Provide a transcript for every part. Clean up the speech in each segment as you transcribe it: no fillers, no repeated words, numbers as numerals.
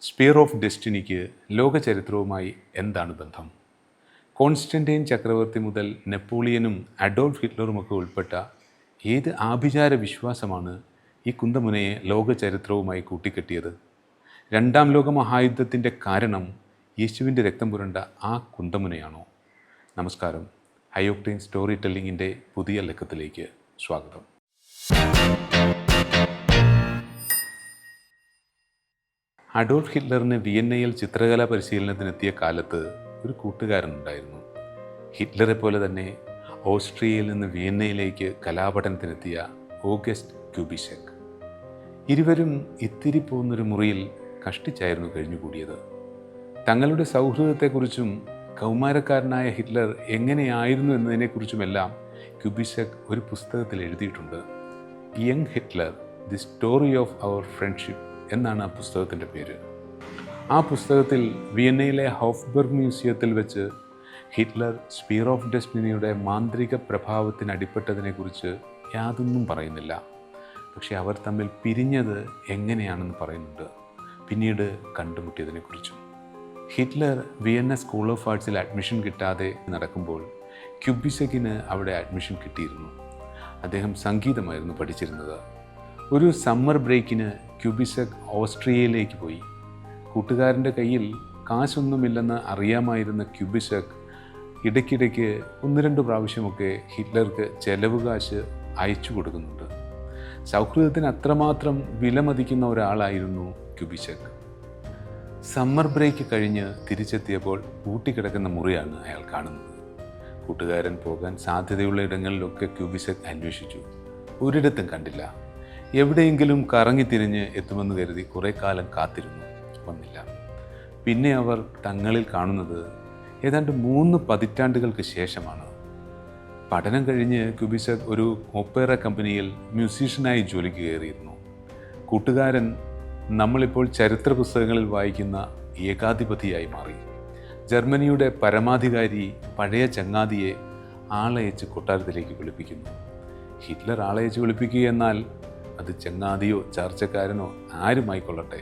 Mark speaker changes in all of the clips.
Speaker 1: Sphere of ഡെസ്റ്റിനിക്ക് ലോകചരിത്രവുമായി എന്താണ് ബന്ധം? Constantine ചക്രവർത്തി മുതൽ നെപ്പോളിയനും അഡോൾഫ് ഹിറ്റ്ലറുമൊക്കെ ഉൾപ്പെട്ട ഏത് ആഭിചാര വിശ്വാസമാണ് ഈ കുന്തമുനയെ ലോകചരിത്രവുമായി കൂട്ടിക്കെട്ടിയത്? രണ്ടാം ലോക മഹായുദ്ധത്തിൻ്റെ കാരണം യേശുവിൻ്റെ രക്തം പുരണ്ട ആ കുന്തമുനയാണോ? നമസ്കാരം. ഹൈ ഒക്ടെയ്ൻ സ്റ്റോറി ടെല്ലിങ്ങിൻ്റെ പുതിയ ലക്കത്തിലേക്ക് സ്വാഗതം. അഡോൾഫ് ഹിറ്റ്ലറിന് വിയന്നയിൽ ചിത്രകലാ പരിശീലനത്തിനെത്തിയ കാലത്ത് ഒരു കൂട്ടുകാരനുണ്ടായിരുന്നു. ഹിറ്റ്ലറെ പോലെ തന്നെ ഓസ്ട്രിയയിൽ നിന്ന് വിയന്നയിലേക്ക് കലാപഠനത്തിനെത്തിയ ഓഗസ്റ്റ് ക്യൂബിസെക്. ഇരുവരും ഇത്തിരി പോകുന്നൊരു മുറിയിൽ കഷ്ടിച്ചായിരുന്നു കഴിഞ്ഞുകൂടിയത്. തങ്ങളുടെ സൗഹൃദത്തെക്കുറിച്ചും കൗമാരക്കാരനായ ഹിറ്റ്ലർ എങ്ങനെയായിരുന്നു എന്നതിനെക്കുറിച്ചുമെല്ലാം ക്യൂബിസെക് ഒരു പുസ്തകത്തിൽ എഴുതിയിട്ടുണ്ട്. Young Hitler, the story of our friendship എന്നാണ് ആ പുസ്തകത്തിൻ്റെ പേര്. ആ പുസ്തകത്തിൽ വിയന്നയിലെ ഹോഫ്ബർഗ് മ്യൂസിയത്തിൽ വെച്ച് ഹിറ്റ്ലർ സ്പിയർ ഓഫ് ഡെസ്റ്റിനിയുടെ മാന്ത്രിക പ്രഭാവത്തിന് അടിപ്പെട്ടതിനെക്കുറിച്ച് യാതൊന്നും പറയുന്നില്ല. പക്ഷെ അവർ തമ്മിൽ പിരിഞ്ഞത് എങ്ങനെയാണെന്ന് പറയുന്നുണ്ട്, പിന്നീട് കണ്ടുമുട്ടിയതിനെക്കുറിച്ചും. ഹിറ്റ്ലർ വിയന്ന സ്കൂൾ ഓഫ് ആർട്സിൽ അഡ്മിഷൻ കിട്ടാതെ നടക്കുമ്പോൾ ക്യൂബിസെക്കിന് അവിടെ അഡ്മിഷൻ കിട്ടിയിരുന്നു. അദ്ദേഹം സംഗീതമായിരുന്നു പഠിച്ചിരുന്നത്. ഒരു സമ്മർ ബ്രേക്കിന് ക്യൂബിസെക് ഓസ്ട്രിയയിലേക്ക് പോയി. കൂട്ടുകാരൻ്റെ കയ്യിൽ കാശൊന്നുമില്ലെന്ന് അറിയാമായിരുന്ന ക്യൂബിസെക് ഇടയ്ക്കിടയ്ക്ക് 1-2 പ്രാവശ്യമൊക്കെ ഹിറ്റ്ലർക്ക് ചെലവ് കാശ് അയച്ചു കൊടുക്കുന്നുണ്ട്. സൗഹൃദത്തിന് അത്രമാത്രം വിലമതിക്കുന്ന ഒരാളായിരുന്നു ക്യൂബിസെക്. സമ്മർ ബ്രേക്ക് കഴിഞ്ഞ് തിരിച്ചെത്തിയപ്പോൾ പൂട്ടിക്കിടക്കുന്ന മുറിയാണ് അയാൾ കാണുന്നത്. കൂട്ടുകാരൻ പോകാൻ സാധ്യതയുള്ള ഇടങ്ങളിലൊക്കെ ക്യൂബിസെക് അന്വേഷിച്ചു. ഒരിടത്തും കണ്ടില്ല. എവിടെയെങ്കിലും കറങ്ങിത്തിരിഞ്ഞ് എത്തുമെന്ന് കരുതി കുറേ കാലം കാത്തിരുന്നു. വന്നില്ല. പിന്നെ അവർ തങ്ങളിൽ കാണുന്നത് ഏതാണ്ട് 3 പതിറ്റാണ്ടുകൾക്ക് ശേഷമാണ്. പഠനം കഴിഞ്ഞ് ക്യൂബിസെക് ഒരു ഓപ്പറ കമ്പനിയിൽ മ്യൂസീഷ്യനായി ജോലിക്ക് കയറിയിരുന്നു. കൂട്ടുകാരൻ നമ്മളിപ്പോൾ ചരിത്ര പുസ്തകങ്ങളിൽ വായിക്കുന്ന ഏകാധിപതിയായി മാറി. ജർമ്മനിയുടെ പരമാധികാരി പഴയ ചങ്ങാതിയെ ആളയച്ച് കൊട്ടാരത്തിലേക്ക് വിളിപ്പിക്കുന്നു. ഹിറ്റ്ലർ ആളയച്ച് വിളിപ്പിക്കുക എന്നാൽ അത് ചങ്ങാതിയോ ചർച്ചക്കാരനോ ആരുമായിക്കൊള്ളട്ടെ,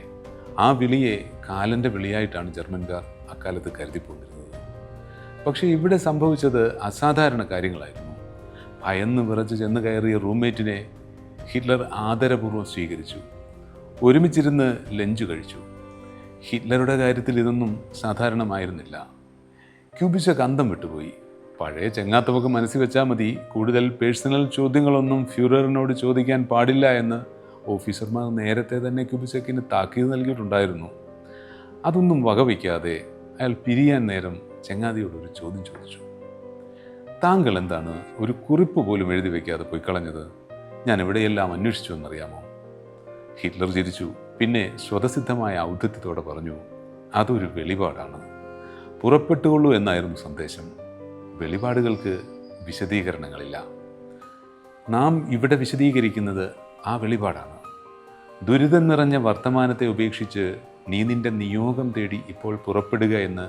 Speaker 1: ആ വിളിയെ കാലൻ്റെ വിളിയായിട്ടാണ് ജർമ്മൻകാർ അക്കാലത്ത് കരുതിപ്പോന്നിരുന്നത്. പക്ഷേ ഇവിടെ സംഭവിച്ചത് അസാധാരണ കാര്യങ്ങളായിരുന്നു. ഭയന്ന് വിറച്ച് ചെന്ന് കയറിയ റൂംമേറ്റിനെ ഹിറ്റ്ലർ ആദരപൂർവ്വം സ്വീകരിച്ചു. ഒരുമിച്ചിരുന്ന് ലഞ്ച് കഴിച്ചു. ഹിറ്റ്ലറുടെ കാര്യത്തിൽ ഇതൊന്നും സാധാരണമായിരുന്നില്ല. ക്യൂബിസെക് അന്തം വിട്ടുപോയി. പഴയ ചെങ്ങാത്തമൊക്കെ മനസ്സിൽ വെച്ചാൽ മതി, കൂടുതൽ പേഴ്സണൽ ചോദ്യങ്ങളൊന്നും ഫ്യൂററിനോട് ചോദിക്കാൻ പാടില്ല എന്ന് ഓഫീസർമാർ നേരത്തെ തന്നെ ക്യൂബിസെക്കിന് താക്കീത് നൽകിയിട്ടുണ്ടായിരുന്നു. അതൊന്നും വകവയ്ക്കാതെ അയാൾ പിരിയാൻ നേരം ചെങ്ങാതിയോടൊരു ചോദ്യം ചോദിച്ചു. താങ്കൾ എന്താണ് ഒരു കുറിപ്പ് പോലും എഴുതി വയ്ക്കാതെ പോയി കളഞ്ഞത്? ഞാൻ എവിടെയെല്ലാം അന്വേഷിച്ചു എന്നറിയാമോ? ഹിറ്റ്ലർ ചിരിച്ചു. പിന്നെ സ്വതസിദ്ധമായ ഔദ്ധത്യത്തോടെ പറഞ്ഞു, അതൊരു വെളിപാടാണ്. പുറപ്പെട്ടുകൊള്ളൂ എന്നായിരുന്നു സന്ദേശം. വെളിപാടുകൾക്ക് വിശദീകരണങ്ങളില്ല. നാം ഇവിടെ വിശദീകരിക്കുന്നത് ആ വെളിപാടാണ്. ദുരിതം നിറഞ്ഞ വർത്തമാനത്തെ ഉപേക്ഷിച്ച് നീ നിന്റെ നിയോഗം തേടി ഇപ്പോൾ പുറപ്പെടുക എന്ന്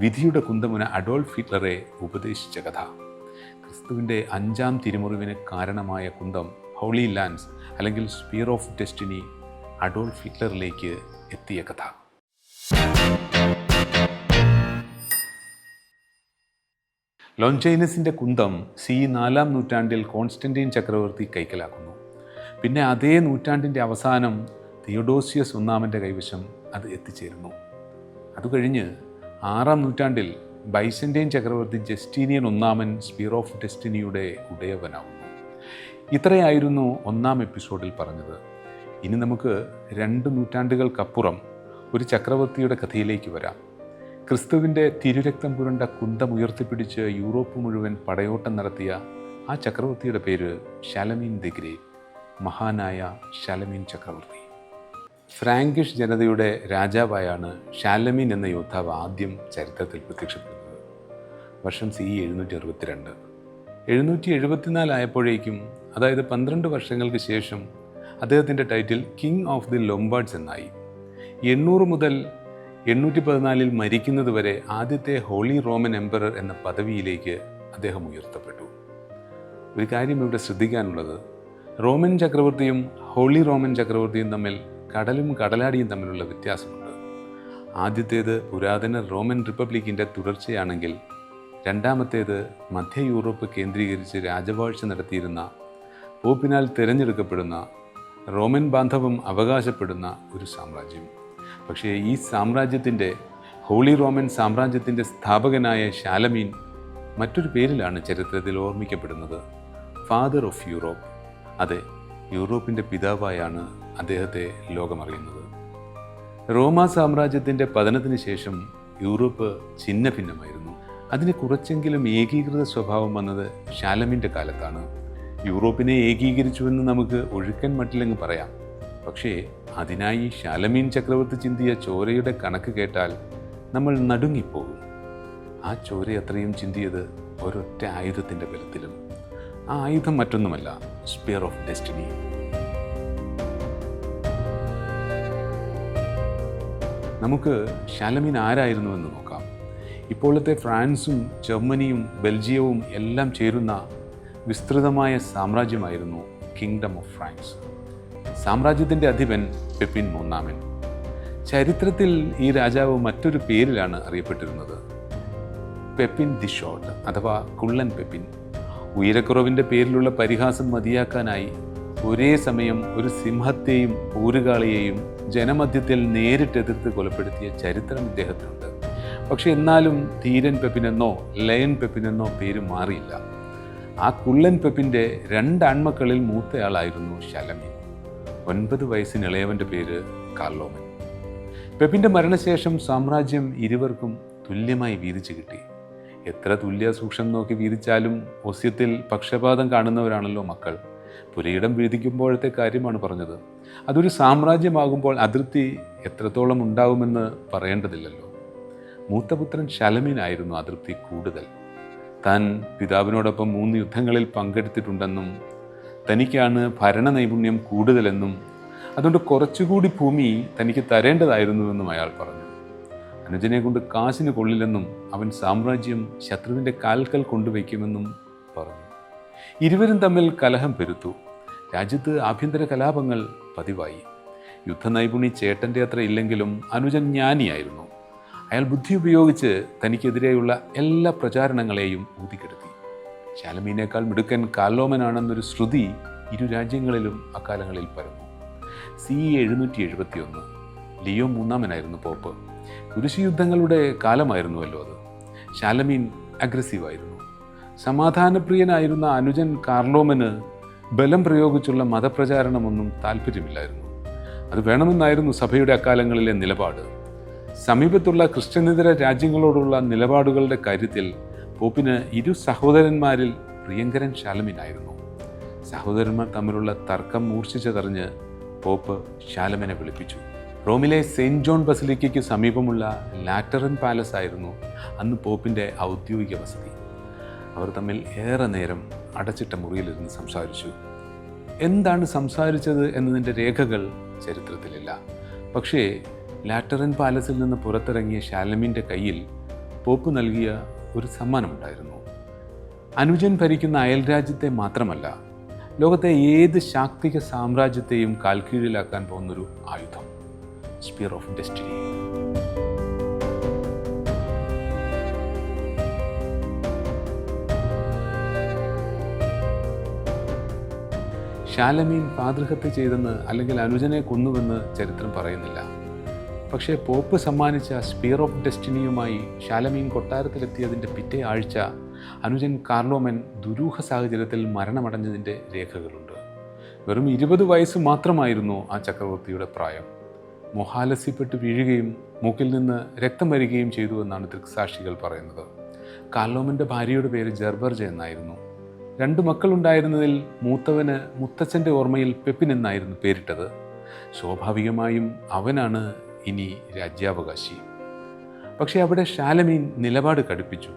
Speaker 1: വിധിയുടെ കുന്തമുന അഡോൾഫ് ഹിറ്റ്ലറെ ഉപദേശിച്ച കഥ. ക്രിസ്തുവിൻ്റെ 5-ാം തിരുമുറിവിന് കാരണമായ കുന്തം ഹോളി ലാൻസ് അല്ലെങ്കിൽ സ്പിയർ ഓഫ് ഡെസ്റ്റിനി അഡോൾഫ് ഹിറ്റ്ലറിലേക്ക് എത്തിയ കഥ. ലോഞ്ചൈനസിൻ്റെ കുന്തം 4-ാം നൂറ്റാണ്ടിൽ കോൺസ്റ്റന്റൈൻ ചക്രവർത്തി കൈക്കലാക്കുന്നു. പിന്നെ അതേ നൂറ്റാണ്ടിൻ്റെ അവസാനം തിയോഡോസിയസ് 1-ാമൻ്റെ കൈവശം അത് എത്തിച്ചേരുന്നു. അതുകഴിഞ്ഞ് 6-ാം നൂറ്റാണ്ടിൽ ബൈസന്റൈൻ ചക്രവർത്തി ജസ്റ്റീനിയൻ 1-ാമൻ സ്പിയർ ഓഫ് ഡെസ്റ്റിനിയുടെ ഉടയവനാവുന്നു. ഇത്രയായിരുന്നു 1-ാം എപ്പിസോഡിൽ പറഞ്ഞത്. ഇനി നമുക്ക് 2 നൂറ്റാണ്ടുകൾക്കപ്പുറം ഒരു ചക്രവർത്തിയുടെ കഥയിലേക്ക് വരാം. ക്രിസ്തുവിൻ്റെ തിരുരക്തം പുരണ്ട കുന്തം ഉയർത്തിപ്പിടിച്ച് യൂറോപ്പ് മുഴുവൻ പടയോട്ടം നടത്തിയ ആ ചക്രവർത്തിയുടെ പേര് ഷാലമീൻ ദി ഗ്രേറ്റ്, മഹാനായ ഷാലമീൻ ചക്രവർത്തി. ഫ്രാങ്കിഷ് ജനതയുടെ രാജാവായാണ് ഷാലമീൻ എന്ന യോദ്ധാവ് ആദ്യം ചരിത്രത്തിൽ പ്രത്യക്ഷപ്പെടുന്നത്. വർഷം CE 762. 774 ആയപ്പോഴേക്കും, അതായത് 12 വർഷങ്ങൾക്ക് ശേഷം, അദ്ദേഹത്തിൻ്റെ ടൈറ്റിൽ കിങ് ഓഫ് ദി ലൊംബാർഡ്സ് എന്നായി. 800 മുതൽ 814 മരിക്കുന്നതുവരെ ആദ്യത്തെ ഹോളി റോമൻ എംപറർ എന്ന പദവിയിലേക്ക് അദ്ദേഹം ഉയർത്തപ്പെട്ടു. ഒരു കാര്യം ഇവിടെ ശ്രദ്ധിക്കാനുള്ളത്, റോമൻ ചക്രവർത്തിയും ഹോളി റോമൻ ചക്രവർത്തിയും തമ്മിൽ കടലും കടലാടിയും തമ്മിലുള്ള വ്യത്യാസമുണ്ട്. ആദ്യത്തേത് പുരാതന റോമൻ റിപ്പബ്ലിക്കിൻ്റെ തുടർച്ചയാണെങ്കിൽ രണ്ടാമത്തേത് മധ്യ യൂറോപ്പ് കേന്ദ്രീകരിച്ച് രാജവാഴ്ച നടത്തിയിരുന്ന പോപ്പിനാൽ തിരഞ്ഞെടുക്കപ്പെടുന്ന റോമൻ ബാന്ധവം അവകാശപ്പെടുന്ന ഒരു സാമ്രാജ്യം. പക്ഷേ ഈ സാമ്രാജ്യത്തിൻ്റെ ഹോളി റോമൻ സാമ്രാജ്യത്തിൻ്റെ സ്ഥാപകനായ ശാലമീൻ മറ്റൊരു പേരിലാണ് ചരിത്രത്തിൽ ഓർമ്മിക്കപ്പെടുന്നത്, ഫാദർ ഓഫ് യൂറോപ്പ്. അതെ, യൂറോപ്പിൻ്റെ പിതാവായാണ് അദ്ദേഹത്തെ ലോകമറിയുന്നത്. റോമാ സാമ്രാജ്യത്തിൻ്റെ പതനത്തിന് ശേഷം യൂറോപ്പ് ഛിന്ന ഭിന്നമായിരുന്നു. അതിന് കുറച്ചെങ്കിലും ഏകീകൃത സ്വഭാവം വന്നത് ശാലമീൻ്റെ കാലത്താണ്. യൂറോപ്പിനെ ഏകീകരിച്ചുവെന്ന് നമുക്ക് ഒഴുക്കൻ മട്ടിലങ്ങ് പറയാം. പക്ഷേ അതിനായി ശാലമീൻ ചക്രവർത്തി ചിന്തിയ ചോരയുടെ കണക്ക് കേട്ടാൽ നമ്മൾ നടുങ്ങിപ്പോകും. ആ ചോര അത്രയും ചിന്തിയത് ഒരൊറ്റ ആയുധത്തിൻ്റെ ബലത്തിലും. ആ ആയുധം മറ്റൊന്നുമല്ല, സ്പിയർ ഓഫ് ഡെസ്റ്റിനി. നമുക്ക് ശാലമീൻ ആരായിരുന്നുവെന്ന് നോക്കാം. ഇപ്പോഴത്തെ ഫ്രാൻസും ജർമ്മനിയും ബെൽജിയവും എല്ലാം ചേരുന്ന വിസ്തൃതമായ സാമ്രാജ്യമായിരുന്നു കിങ്ഡം ഓഫ് ഫ്രാൻസ്. സാമ്രാജ്യത്തിൻ്റെ അധിപൻ പെപ്പിൻ മൂന്നാമൻ. ചരിത്രത്തിൽ ഈ രാജാവ് മറ്റൊരു പേരിലാണ് അറിയപ്പെട്ടിരുന്നത്, പെപ്പിൻ ദി ഷോർട്ട് അഥവാ കുള്ളൻ പെപ്പിൻ. ഉയരക്കുറവിൻ്റെ പേരിലുള്ള പരിഹാസം മതിയാക്കാനായി ഒരേ സമയം ഒരു സിംഹത്തെയും ഊരുകാളിയെയും ജനമധ്യത്തിൽ നേരിട്ടെതിർത്ത് കൊലപ്പെടുത്തിയ ചരിത്രം ഇദ്ദേഹത്തിനുണ്ട്. പക്ഷെ എന്നാലും ധീരൻ പെപ്പിനെന്നോ ലയൺ പെപ്പിനെന്നോ പേര് മാറിയില്ല. ആ കുള്ളൻ പെപ്പിൻ്റെ 2 ആൺമക്കളിൽ മൂത്തയാളായിരുന്നു ശാലമീൻ. 9 വയസ്സിന് ഇളയവൻ്റെ പേര് കാർലോമൻ. പെപ്പിൻ്റെ മരണശേഷം സാമ്രാജ്യം ഇരുവർക്കും തുല്യമായി വീതിച്ചു കിട്ടി. എത്ര തുല്യ സൂക്ഷ്മം നോക്കി വീതിച്ചാലും ഒസ്യത്തിൽ പക്ഷപാതം കാണുന്നവരാണല്ലോ മക്കൾ. പുരയിടം വീതിക്കുമ്പോഴത്തെ കാര്യമാണ് പറഞ്ഞത്. അതൊരു സാമ്രാജ്യമാകുമ്പോൾ അതിർത്തി എത്രത്തോളം ഉണ്ടാകുമെന്ന് പറയേണ്ടതില്ലല്ലോ. മൂത്തപുത്രൻ ശാലമീനായിരുന്നു അതൃപ്തി കൂടുതൽ. താൻ പിതാവിനോടൊപ്പം 3 യുദ്ധങ്ങളിൽ പങ്കെടുത്തിട്ടുണ്ടെന്നും തനിക്കാണ് ഭരണ നൈപുണ്യം കൂടുതലെന്നും അതുകൊണ്ട് കുറച്ചുകൂടി ഭൂമി തനിക്ക് തരേണ്ടതായിരുന്നുവെന്നും അയാൾ പറഞ്ഞു. അനുജനെ കൊണ്ട് കാശിന് കൊള്ളില്ലെന്നും അവൻ സാമ്രാജ്യം ശത്രുവിൻ്റെ കാൽക്കൽ കൊണ്ടുവയ്ക്കുമെന്നും പറഞ്ഞു. ഇരുവരും തമ്മിൽ കലഹം പെരുത്തു. രാജ്യത്ത് ആഭ്യന്തര കലാപങ്ങൾ പതിവായി. യുദ്ധനൈപുണി ചേട്ടൻ്റെ അത്ര ഇല്ലെങ്കിലും അനുജൻ ജ്ഞാനിയായിരുന്നു. അയാൾ ബുദ്ധി ഉപയോഗിച്ച് തനിക്കെതിരെയുള്ള എല്ലാ പ്രചാരണങ്ങളെയും ഊതിക്കെടുത്തി. ശാലമീനേക്കാൾ മിടുക്കൻ കാർലോമനാണെന്നൊരു ശ്രുതി ഇരു രാജ്യങ്ങളിലും അക്കാലങ്ങളിൽ പരന്നു. CE 771 ലിയോ മൂന്നാമനായിരുന്നു പോപ്പ്. കുരിശുയുദ്ധങ്ങളുടെ കാലമായിരുന്നുവല്ലോ അത്. ശാലമീൻ അഗ്രസീവായിരുന്നു. സമാധാനപ്രിയനായിരുന്ന അനുജൻ കാർലോമന് ബലം പ്രയോഗിച്ചുള്ള മതപ്രചാരണമൊന്നും താല്പര്യമില്ലായിരുന്നു. അത് വേണമെന്നായിരുന്നു സഭയുടെ അക്കാലങ്ങളിലെ നിലപാട്. സമീപത്തുള്ള ക്രിസ്ത്യനിതര രാജ്യങ്ങളോടുള്ള നിലപാടുകളുടെ കാര്യത്തിൽ പോപ്പിന് 2 സഹോദരന്മാരിൽ പ്രിയങ്കരൻ ശാലമീനായിരുന്നു. സഹോദരന്മാർ തമ്മിലുള്ള തർക്കം മൂർച്ഛിച്ചതറിഞ്ഞ് പോപ്പ് ശാലമീനെ വിളിപ്പിച്ചു. റോമിലെ സെയിൻറ്റ് ജോൺ ബസിലിക്കയ്ക്ക് സമീപമുള്ള ലാറ്ററൻ പാലസ് ആയിരുന്നു അന്ന് പോപ്പിൻ്റെ ഔദ്യോഗിക വസതി. അവർ തമ്മിൽ ഏറെ നേരം അടച്ചിട്ട മുറിയിലിരുന്ന് സംസാരിച്ചു. എന്താണ് സംസാരിച്ചത് എന്നതിൻ്റെ രേഖകൾ ചരിത്രത്തിലില്ല. പക്ഷേ ലാറ്ററൻ പാലസിൽ നിന്ന് പുറത്തിറങ്ങിയ ശാലമീൻ്റെ കയ്യിൽ പോപ്പ് നൽകിയ ഒരു സമ്മാനമുണ്ടായിരുന്നു. അനുജൻ ഭരിക്കുന്ന അയൽരാജ്യത്തെ മാത്രമല്ല, ലോകത്തെ ഏത് ശാക്തിക സാമ്രാജ്യത്തെയും കാൽക്കീഴിലാക്കാൻ പോകുന്നൊരു ആയുധം, സ്പിയർ ഓഫ് ഡെസ്റ്റിനി. ശാലമീൻ പാതൃഹത്യ ചെയ്തെന്ന് അല്ലെങ്കിൽ അനുജനെ കൊന്നുവെന്ന് ചരിത്രം പറയുന്നില്ല. പക്ഷേ പോപ്പ് സമ്മാനിച്ച സ്പിയർ ഓഫ് ഡെസ്റ്റിനിയുമായി ശാലമീൻ കൊട്ടാരത്തിലെത്തിയതിൻ്റെ പിറ്റേ ആഴ്ച അനുജൻ കാർലോമൻ ദുരൂഹ സാഹചര്യത്തിൽ മരണമടഞ്ഞതിൻ്റെ രേഖകളുണ്ട്. വെറും 20 വയസ്സ് മാത്രമായിരുന്നു ആ ചക്രവർത്തിയുടെ പ്രായം. മൊഹാലസ്യപ്പെട്ട് വീഴുകയും മൂക്കിൽ നിന്ന് രക്തം വരികയും ചെയ്തു എന്നാണ് ദൃക്സാക്ഷികൾ പറയുന്നത്. കാർലോമൻ്റെ ഭാര്യയുടെ പേര് ജർബർജ എന്നായിരുന്നു. 2 മക്കളുണ്ടായിരുന്നതിൽ മൂത്തവന് മുത്തച്ഛൻ്റെ ഓർമ്മയിൽ പെപ്പിൻ എന്നായിരുന്നു പേരിട്ടത്. സ്വാഭാവികമായും അവനാണ് ഇനി രാജ്യാവകാശി. പക്ഷേ അവിടെ ശാലമീൻ നിലപാട് കടുപ്പിച്ചു.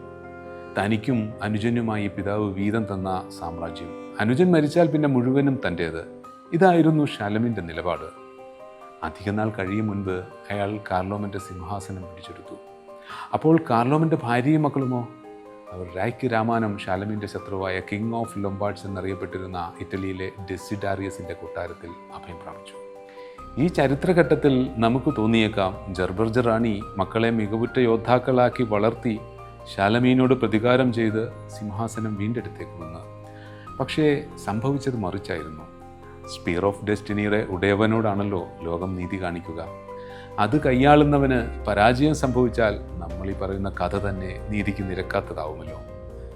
Speaker 1: തനിക്കും അനുജനുമായി പിതാവ് വീതം തന്ന സാമ്രാജ്യം, അനുജൻ മരിച്ചാൽ പിന്നെ മുഴുവനും തൻ്റേത്. ഇതായിരുന്നു ശാലമീൻ്റെ നിലപാട്. അധികനാൾ കഴിയും മുൻപ് അയാൾ കാർലോമൻ്റെ സിംഹാസനം പിടിച്ചെടുത്തു. അപ്പോൾ കാർലോമൻ്റെ ഭാര്യയും മക്കളുമോ? അവർ രായ്ക്ക് രാമാനം, ശാലമീൻ്റെ ശത്രുവായ കിങ് ഓഫ് ലൊംബാർഡ്സ് എന്നറിയപ്പെട്ടിരുന്ന ഇറ്റലിയിലെ ഡെസിഡാറിയസിൻ്റെ കൊട്ടാരത്തിൽ അഭയം പ്രാപിച്ചു. ഈ ചരിത്രഘട്ടത്തിൽ നമുക്ക് തോന്നിയേക്കാം ജർബർജ് റാണി മക്കളെ മികവുറ്റ യോദ്ധാക്കളാക്കി വളർത്തി ശാലമീനോട് പ്രതികാരം ചെയ്ത് സിംഹാസനം വീണ്ടെടുത്തേക്കുമെന്ന്. പക്ഷേ സംഭവിച്ചത് മറിച്ചായിരുന്നു. സ്പീർ ഓഫ് ഡെസ്റ്റിനിയുടെ ഉടയവനോടാണല്ലോ ലോകം നീതി കാണിക്കുക. അത് കൈയാളുന്നവന് പരാജയം സംഭവിച്ചാൽ നമ്മൾ ഈ പറയുന്ന കഥ തന്നെ നീതിക്ക് നിരക്കാത്തതാവുമല്ലോ.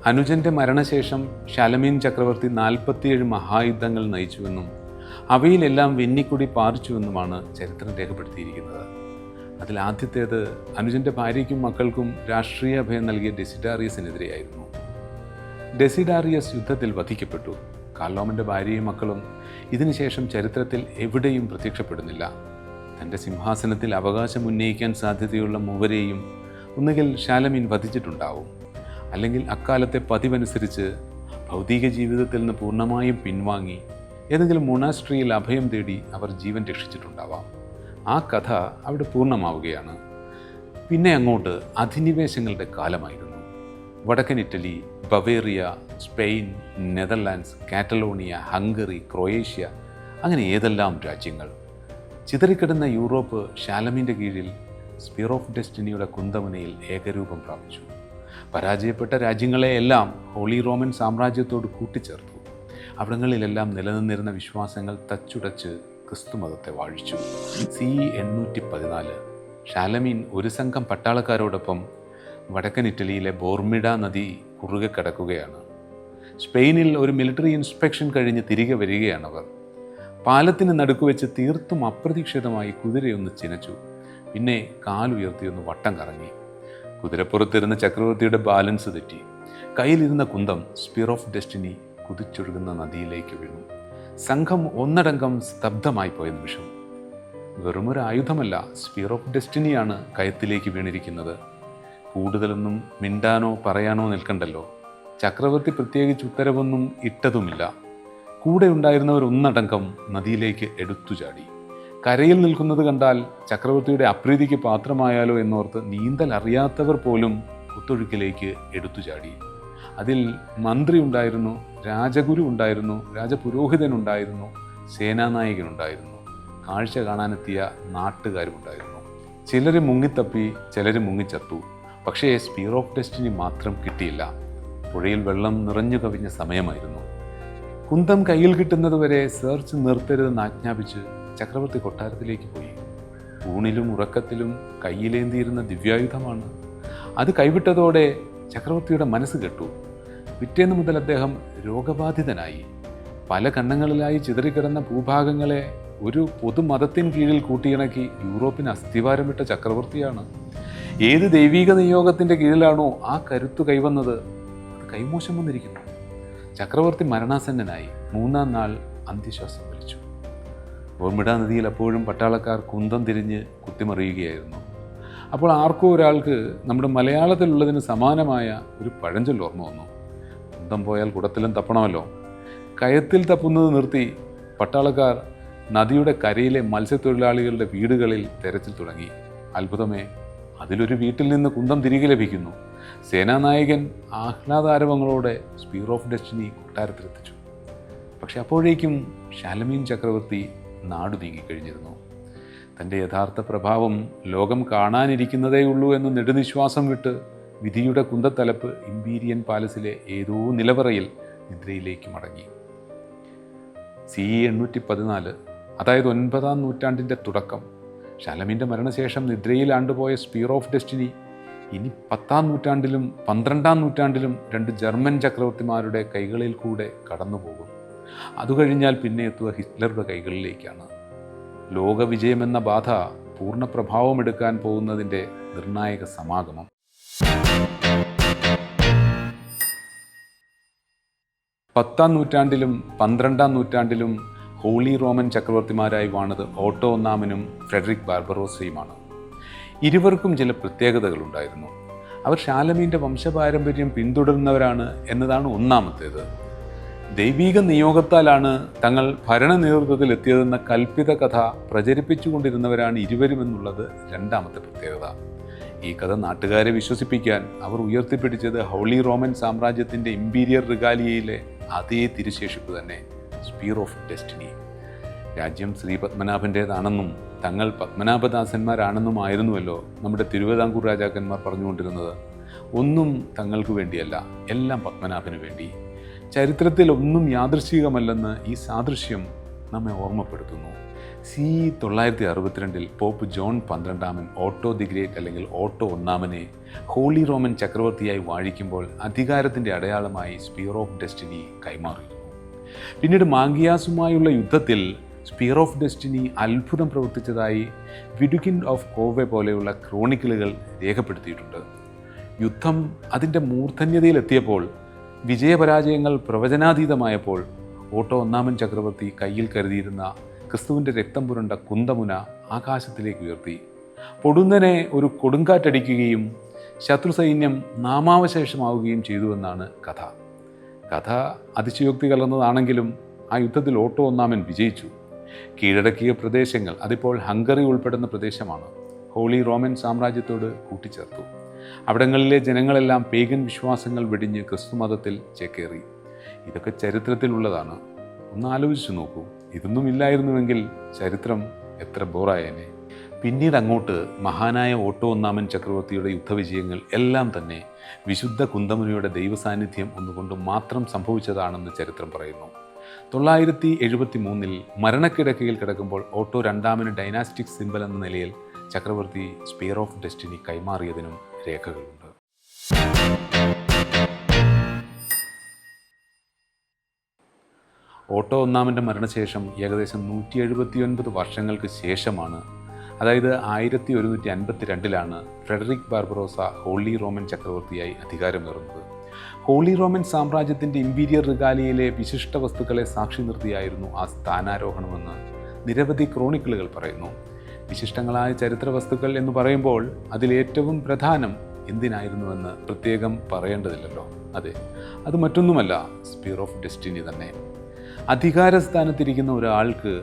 Speaker 1: അനുജൻ്റെ മരണശേഷം ശാലമീൻ ചക്രവർത്തി 47 മഹായുദ്ധങ്ങൾ നയിച്ചുവെന്നും അവയിലെല്ലാം വെന്നിക്കൊടി പാറിച്ചുവെന്നുമാണ് ചരിത്രം രേഖപ്പെടുത്തിയിരിക്കുന്നത്. അതിൽ ആദ്യത്തേത് അനുജൻ്റെ ഭാര്യയ്ക്കും മക്കൾക്കും രാഷ്ട്രീയ അഭയം നൽകിയ ഡെസിഡാറിയസിനെതിരെയായിരുന്നു. ഡെസിഡാറിയസ് യുദ്ധത്തിൽ വധിക്കപ്പെട്ടു. കാർലോമൻ്റെ ഭാര്യയും മക്കളും ഇതിനുശേഷം ചരിത്രത്തിൽ എവിടെയും പ്രത്യക്ഷപ്പെടുന്നില്ല. തൻ്റെ സിംഹാസനത്തിൽ അവകാശം ഉന്നയിക്കാൻ സാധ്യതയുള്ള മൂവരെയും ഒന്നുകിൽ ശാലമീൻ വധിച്ചിട്ടുണ്ടാവും, അല്ലെങ്കിൽ അക്കാലത്തെ പതിവനുസരിച്ച് ഭൗതിക ജീവിതത്തിൽ നിന്ന് പൂർണ്ണമായും പിൻവാങ്ങി ഏതെങ്കിലും മൊണാസ്ട്രിയിൽ അഭയം തേടി അവർ ജീവൻ രക്ഷിച്ചിട്ടുണ്ടാവാം. ആ കഥ അവിടെ പൂർണ്ണമാവുകയാണ്. പിന്നെ അങ്ങോട്ട് അധിനിവേശങ്ങളുടെ കാലമായിരുന്നു. വടക്കൻ Italy, Bavaria, Spain, Netherlands, Catalonia, Hungary, Croatia, അങ്ങനെ ഏതെല്ലാം രാജ്യങ്ങൾ. ചിതറിക്കിടന്ന യൂറോപ്പ് ശാലമീൻ്റെ കീഴിൽ സ്പീർ ഓഫ് ഡെസ്റ്റിനിയുടെ കുന്തമുനയിൽ ഏകരൂപം പ്രാപിച്ചു. പരാജയപ്പെട്ട രാജ്യങ്ങളെയെല്ലാം ഹോളി റോമൻ സാമ്രാജ്യത്തോട് കൂട്ടിച്ചേർത്തു. അവിടങ്ങളിലെല്ലാം നിലനിന്നിരുന്ന വിശ്വാസങ്ങൾ തച്ചുടച്ച് ക്രിസ്തുമതത്തെ വാഴിച്ചു. CE 814 ശാലമീൻ ഒരു സംഘം പട്ടാളക്കാരോടൊപ്പം വടക്കൻ ഇറ്റലിയിലെ ബോർമിഡ നദി കുറുകെ കടക്കുകയാണ്. സ്പെയിനിൽ ഒരു മിലിറ്ററി ഇൻസ്പെക്ഷൻ കഴിഞ്ഞ് തിരികെ വരികയാണവർ. പാലത്തിന് നടുക്കുവെച്ച് തീർത്തും അപ്രതീക്ഷിതമായി കുതിരയൊന്ന് ചിനച്ചു. പിന്നെ കാലുയർത്തിയൊന്ന് വട്ടം കറങ്ങി. കുതിരപ്പുറത്തിരുന്ന ചക്രവർത്തിയുടെ ബാലൻസ് തെറ്റി. കയ്യിലിരുന്ന കുന്തം സ്പീർ ഓഫ് ഡെസ്റ്റിനി കുതിച്ചൊഴുകുന്ന നദിയിലേക്ക് വീണു. സംഘം ഒന്നടങ്കം സ്തബ്ധമായി പോയ നിമിഷം. വെറുമൊരു ആയുധമല്ല, സ്പീർ ഓഫ് ഡെസ്റ്റിനിയാണ് കയത്തിലേക്ക് വീണിരിക്കുന്നത്. കൂടുതലൊന്നും മിണ്ടാനോ പറയാനോ നിൽക്കണ്ടല്ലോ. ചക്രവർത്തി പ്രത്യേകിച്ച് ഉത്തരവൊന്നും ഇട്ടതുമില്ല. കൂടെ ഉണ്ടായിരുന്നവർ ഒന്നടങ്കം നദിയിലേക്ക് എടുത്തു ചാടി. കരയിൽ നിൽക്കുന്നത് കണ്ടാൽ ചക്രവർത്തിയുടെ അപ്രീതിക്ക് പാത്രമായാലോ എന്നോർത്ത് നീന്തൽ അറിയാത്തവർ പോലും കുത്തൊഴുക്കിലേക്ക് എടുത്തു ചാടി. അതിൽ മന്ത്രി ഉണ്ടായിരുന്നു, രാജഗുരു ഉണ്ടായിരുന്നു, രാജപുരോഹിതനുണ്ടായിരുന്നു, സേനാനായകനുണ്ടായിരുന്നു, കാഴ്ച കാണാനെത്തിയ നാട്ടുകാരുമുണ്ടായിരുന്നു. ചിലർ മുങ്ങിത്തപ്പി, ചിലർ മുങ്ങിച്ചത്തു. പക്ഷേ സ്പീർ ഓഫ് ഡെസ്റ്റിനി മാത്രം കിട്ടിയില്ല. പുഴയിൽ വെള്ളം നിറഞ്ഞു കവിഞ്ഞ സമയമായിരുന്നു. കുന്തം കയ്യിൽ കിട്ടുന്നതുവരെ സെർച്ച് നിർത്തരുതെന്ന് ആജ്ഞാപിച്ച് ചക്രവർത്തി കൊട്ടാരത്തിലേക്ക് പോയി. ഊണിലും ഉറക്കത്തിലും കയ്യിലേന്തിയിരുന്ന ദിവ്യായുധമാണ്. അത് കൈവിട്ടതോടെ ചക്രവർത്തിയുടെ മനസ്സ് കെട്ടു. പിറ്റേന്ന് മുതൽ അദ്ദേഹം രോഗബാധിതനായി. പല ഖണ്ഡങ്ങളിലായി ചിതറിക്കിടന്ന ഭൂഭാഗങ്ങളെ ഒരു പൊതുമതത്തിൻ കീഴിൽ കൂട്ടിയിണക്കി യൂറോപ്പിന് അസ്ഥിവാരം വിട്ട ചക്രവർത്തിയാണ്. ഏത് ദൈവീക നിയോഗത്തിൻ്റെ കീഴിലാണോ ആ കരുത്തു കൈവന്നത്, അത് കൈമോശം വന്നിരിക്കുന്നു. ചക്രവർത്തി മരണാസന്നനായി. 3-ാം നാൾ അന്ത്യശ്വാസം വലിച്ചു. ബോർമിഡ നദിയിൽ അപ്പോഴും പട്ടാളക്കാർ കുന്തം തിരിഞ്ഞ് കുത്തിമറിയുകയായിരുന്നു. അപ്പോൾ ആർക്കോ ഒരാൾക്ക് നമ്മുടെ മലയാളത്തിലുള്ളതിന് സമാനമായ ഒരു പഴഞ്ചൊല്ല് ഓർമ്മ വന്നു. കുന്തം പോയാൽ കുടത്തിലും തപ്പണമല്ലോ. കയത്തിൽ തപ്പുന്നത് നിർത്തി പട്ടാളക്കാർ നദിയുടെ കരയിലെ മത്സ്യത്തൊഴിലാളികളുടെ വീടുകളിൽ തെരച്ചിൽ തുടങ്ങി. അത്ഭുതമേ, അതിലൊരു വീട്ടിൽ നിന്ന് കുന്തം തിരികെ ലഭിക്കുന്നു. സേനാനായകൻ ആഹ്ലാദാരവങ്ങളോടെ സ്പീർ ഓഫ് ഡെസ്റ്റിനി കൊട്ടാരത്തിലെത്തിച്ചു. പക്ഷെ അപ്പോഴേക്കും ശാലമീൻ ചക്രവർത്തി നാടു നീങ്ങിക്കഴിഞ്ഞിരുന്നു. തൻ്റെ യഥാർത്ഥ പ്രഭാവം ലോകം കാണാനിരിക്കുന്നതേയുള്ളൂ എന്ന് നെടുനിശ്വാസം വിട്ട് വിധിയുടെ കുന്തത്തലപ്പ് ഇമ്പീരിയൻ പാലസിലെ ഏതോ നിലവറയിൽ നിദ്രയിലേക്ക് മടങ്ങി. CE 814, അതായത് 9-ാം നൂറ്റാണ്ടിൻ്റെ തുടക്കം. ശാലമീൻ്റെ മരണശേഷം നിദ്രയിൽ ആണ്ടുപോയ സ്പീർ ഓഫ് ഡെസ്റ്റിനി ഇനി 10-ാം നൂറ്റാണ്ടിലും 12-ാം നൂറ്റാണ്ടിലും 2 ജർമ്മൻ ചക്രവർത്തിമാരുടെ കൈകളിൽ കൂടെ കടന്നുപോകും. അതുകഴിഞ്ഞാൽ പിന്നെ എത്തുക ഹിറ്റ്ലറുടെ കൈകളിലേക്കാണ്. ലോകവിജയമെന്ന ബാധ പൂർണ്ണപ്രഭാവമെടുക്കാൻ പോകുന്നതിൻ്റെ നിർണായക സമാഗമം. 10-ാം നൂറ്റാണ്ടിലും 12-ാം നൂറ്റാണ്ടിലും ഹോളി റോമൻ ചക്രവർത്തിമാരായി വാണത് ഓട്ടോ ഒന്നാമനും ഫ്രെഡറിക് ബാർബറോസയുമാണ്. ഇരുവർക്കും ചില പ്രത്യേകതകളുണ്ടായിരുന്നു. അവർ ശാലമീൻ്റെ വംശപാരമ്പര്യം പിന്തുടരുന്നവരാണ് എന്നതാണ് ഒന്നാമത്തേത്. ദൈവീക നിയോഗത്താലാണ് തങ്ങൾ ഭരണ നേതൃത്വത്തിൽ എത്തിയതെന്ന കൽപ്പിത കഥ പ്രചരിപ്പിച്ചുകൊണ്ടിരുന്നവരാണ് ഇരുവരുമെന്നുള്ളത് രണ്ടാമത്തെ പ്രത്യേകത. ഈ കഥ നാട്ടുകാരെ വിശ്വസിപ്പിക്കാൻ അവർ ഉയർത്തിപ്പിടിച്ചത് ഹോളി റോമൻ സാമ്രാജ്യത്തിൻ്റെ ഇമ്പീരിയർ റിഗാലിയയിലെ അതേ തിരുശേഷിപ്പ് തന്നെ, സ്പീർ ഓഫ് ഡെസ്റ്റിനി. രാജ്യം ശ്രീ പത്മനാഭൻ്റേതാണെന്നും തങ്ങൾ പത്മനാഭദാസന്മാരാണെന്നുമായിരുന്നുവല്ലോ നമ്മുടെ തിരുവിതാംകൂർ രാജാക്കന്മാർ പറഞ്ഞുകൊണ്ടിരുന്നത്. ഒന്നും തങ്ങൾക്ക് വേണ്ടിയല്ല, എല്ലാം പത്മനാഭന് വേണ്ടി. ചരിത്രത്തിൽ ഒന്നും യാദൃശ്ചികമല്ലെന്ന് ഈ സാദൃശ്യം നമ്മെ ഓർമ്മപ്പെടുത്തുന്നു. CE 962 Pope John 12 Otto the Great അല്ലെങ്കിൽ ഓട്ടോ ഒന്നാമനെ ഹോളി റോമൻ ചക്രവർത്തിയായി വാഴിക്കുമ്പോൾ അധികാരത്തിൻ്റെ അടയാളമായി സ്പിയർ ഓഫ് ഡെസ്റ്റിനി കൈമാറിയിരുന്നു. പിന്നീട് മാങ്കിയാസുമായുള്ള യുദ്ധത്തിൽ സ്പിയർ ഓഫ് ഡെസ്റ്റിനി അത്ഭുതം പ്രവർത്തിച്ചതായി വിഡുകിൻ ഓഫ് കോവെ പോലെയുള്ള ക്രോണിക്കിളുകൾ രേഖപ്പെടുത്തിയിട്ടുണ്ട്. യുദ്ധം അതിൻ്റെ മൂർധന്യതയിലെത്തിയപ്പോൾ, വിജയപരാജയങ്ങൾ പ്രവചനാതീതമായപ്പോൾ ഓട്ടോ ഒന്നാമൻ ചക്രവർത്തി കയ്യിൽ കരുതിയിരുന്ന ക്രിസ്തുവിൻ്റെ രക്തം പുരണ്ട കുന്തമുന ആകാശത്തിലേക്ക് ഉയർത്തി. പൊടുന്നനെ ഒരു കൊടുങ്കാറ്റടിക്കുകയും ശത്രു സൈന്യം നാമാവശേഷമാവുകയും ചെയ്തുവെന്നാണ് കഥ. കഥ അതിശയോക്തി കലർന്നതാണെങ്കിലും ആ യുദ്ധത്തിൽ ഓട്ടോ ഒന്നാമൻ വിജയിച്ചു. കീഴടക്കിയ പ്രദേശങ്ങൾ, അതിപ്പോൾ ഹംഗറി ഉൾപ്പെടുന്ന പ്രദേശമാണ്, ഹോളി റോമൻ സാമ്രാജ്യത്തോട് കൂട്ടിച്ചേർത്തു. അവിടങ്ങളിലെ ജനങ്ങളെല്ലാം പേഗൻ വിശ്വാസങ്ങൾ വെടിഞ്ഞ് ക്രിസ്തുമതത്തിൽ ചേക്കേറി. ഇതൊക്കെ ചരിത്രത്തിലുള്ളതാണ്. ഒന്ന് ആലോചിച്ചു നോക്കൂ. ഇതൊന്നും ഇല്ലായിരുന്നുവെങ്കിൽ ചരിത്രം എത്ര ബോറായേനെ. പിന്നീട് അങ്ങോട്ട് മഹാനായ ഓട്ടോ ഒന്നാമൻ ചക്രവർത്തിയുടെ യുദ്ധവിജയങ്ങൾ എല്ലാം തന്നെ വിശുദ്ധ കുന്തമുനയുടെ ദൈവസാന്നിധ്യം ഒന്നുകൊണ്ട് മാത്രം സംഭവിച്ചതാണെന്ന് ചരിത്രം പറയുന്നു. 973 മരണക്കിടക്കയിൽ കിടക്കുമ്പോൾ ഓട്ടോ രണ്ടാമന് ഡൈനാസ്റ്റിക് സിംബൽ എന്ന നിലയിൽ ചക്രവർത്തി സ്പിയർ ഓഫ് ഡെസ്റ്റിനി കൈമാറിയതിനും രേഖകളുണ്ട്. ഓട്ടോ ഒന്നാമൻ്റെ മരണശേഷം ഏകദേശം 179 വർഷങ്ങൾക്ക് ശേഷമാണ്, അതായത് 1152 ഫ്രെഡറിക് ബാർബറോസ ഹോളി റോമൻ ചക്രവർത്തിയായി അധികാരമേറുന്നത്. ഹോളി റോമൻ സാമ്രാജ്യത്തിൻ്റെ ഇമ്പീരിയർ റിഗാലിയയിലെ വിശിഷ്ട വസ്തുക്കളെ സാക്ഷി നിർത്തിയായിരുന്നു ആ സ്ഥാനാരോഹണമെന്ന് നിരവധി ക്രോണിക്കിളുകൾ പറയുന്നു. വിശിഷ്ടങ്ങളായ ചരിത്ര വസ്തുക്കൾ എന്ന് പറയുമ്പോൾ അതിലേറ്റവും പ്രധാനം എന്തിനായിരുന്നുവെന്ന് പ്രത്യേകം പറയേണ്ടതില്ലല്ലോ. അതെ, അത് മറ്റൊന്നുമല്ല, സ്പിയർ ഓഫ് ഡെസ്റ്റിനി തന്നെ. അധികാരസ്ഥാനത്തിരിക്കുന്ന ഒരാൾക്ക്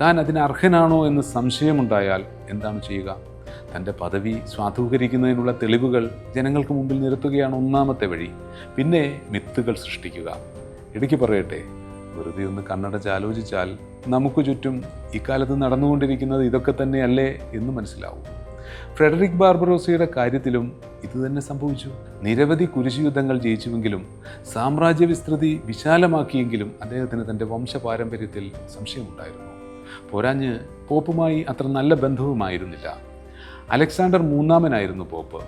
Speaker 1: താൻ അതിന് അർഹനാണോ എന്ന് സംശയമുണ്ടായാൽ എന്താണ് ചെയ്യുക? തൻ്റെ പദവി സ്വാധൂകരിക്കുന്നതിനുള്ള തെളിവുകൾ ജനങ്ങൾക്ക് മുമ്പിൽ നിരത്തുകയാണ് ഒന്നാമത്തെ വഴി. പിന്നെ മിത്തുകൾ സൃഷ്ടിക്കുക. ഇടയ്ക്ക് പറയട്ടെ, വെറുതെ ഒന്ന് കണ്ണടച്ച് ആലോചിച്ചാൽ നമുക്ക് ചുറ്റും ഇക്കാലത്ത് നടന്നുകൊണ്ടിരിക്കുന്നത് ഇതൊക്കെ തന്നെയല്ലേ എന്ന് മനസ്സിലാവും. ഫ്രെഡറിക് ബാർബറോസയുടെ കാര്യത്തിലും ഇതുതന്നെ സംഭവിച്ചു. നിരവധി കുരിശുയുദ്ധങ്ങൾ ജയിച്ചുവെങ്കിലും സാമ്രാജ്യ വിസ്തൃതി വിശാലമാക്കിയെങ്കിലും അദ്ദേഹത്തിന് തൻ്റെ വംശപാരമ്പര്യത്തിൽ സംശയമുണ്ടായിരുന്നു. പോരാഞ്ഞ് പോപ്പുമായി അത്ര നല്ല ബന്ധവുമായിരുന്നില്ല. Alexander മൂന്നാമനായിരുന്നു pop.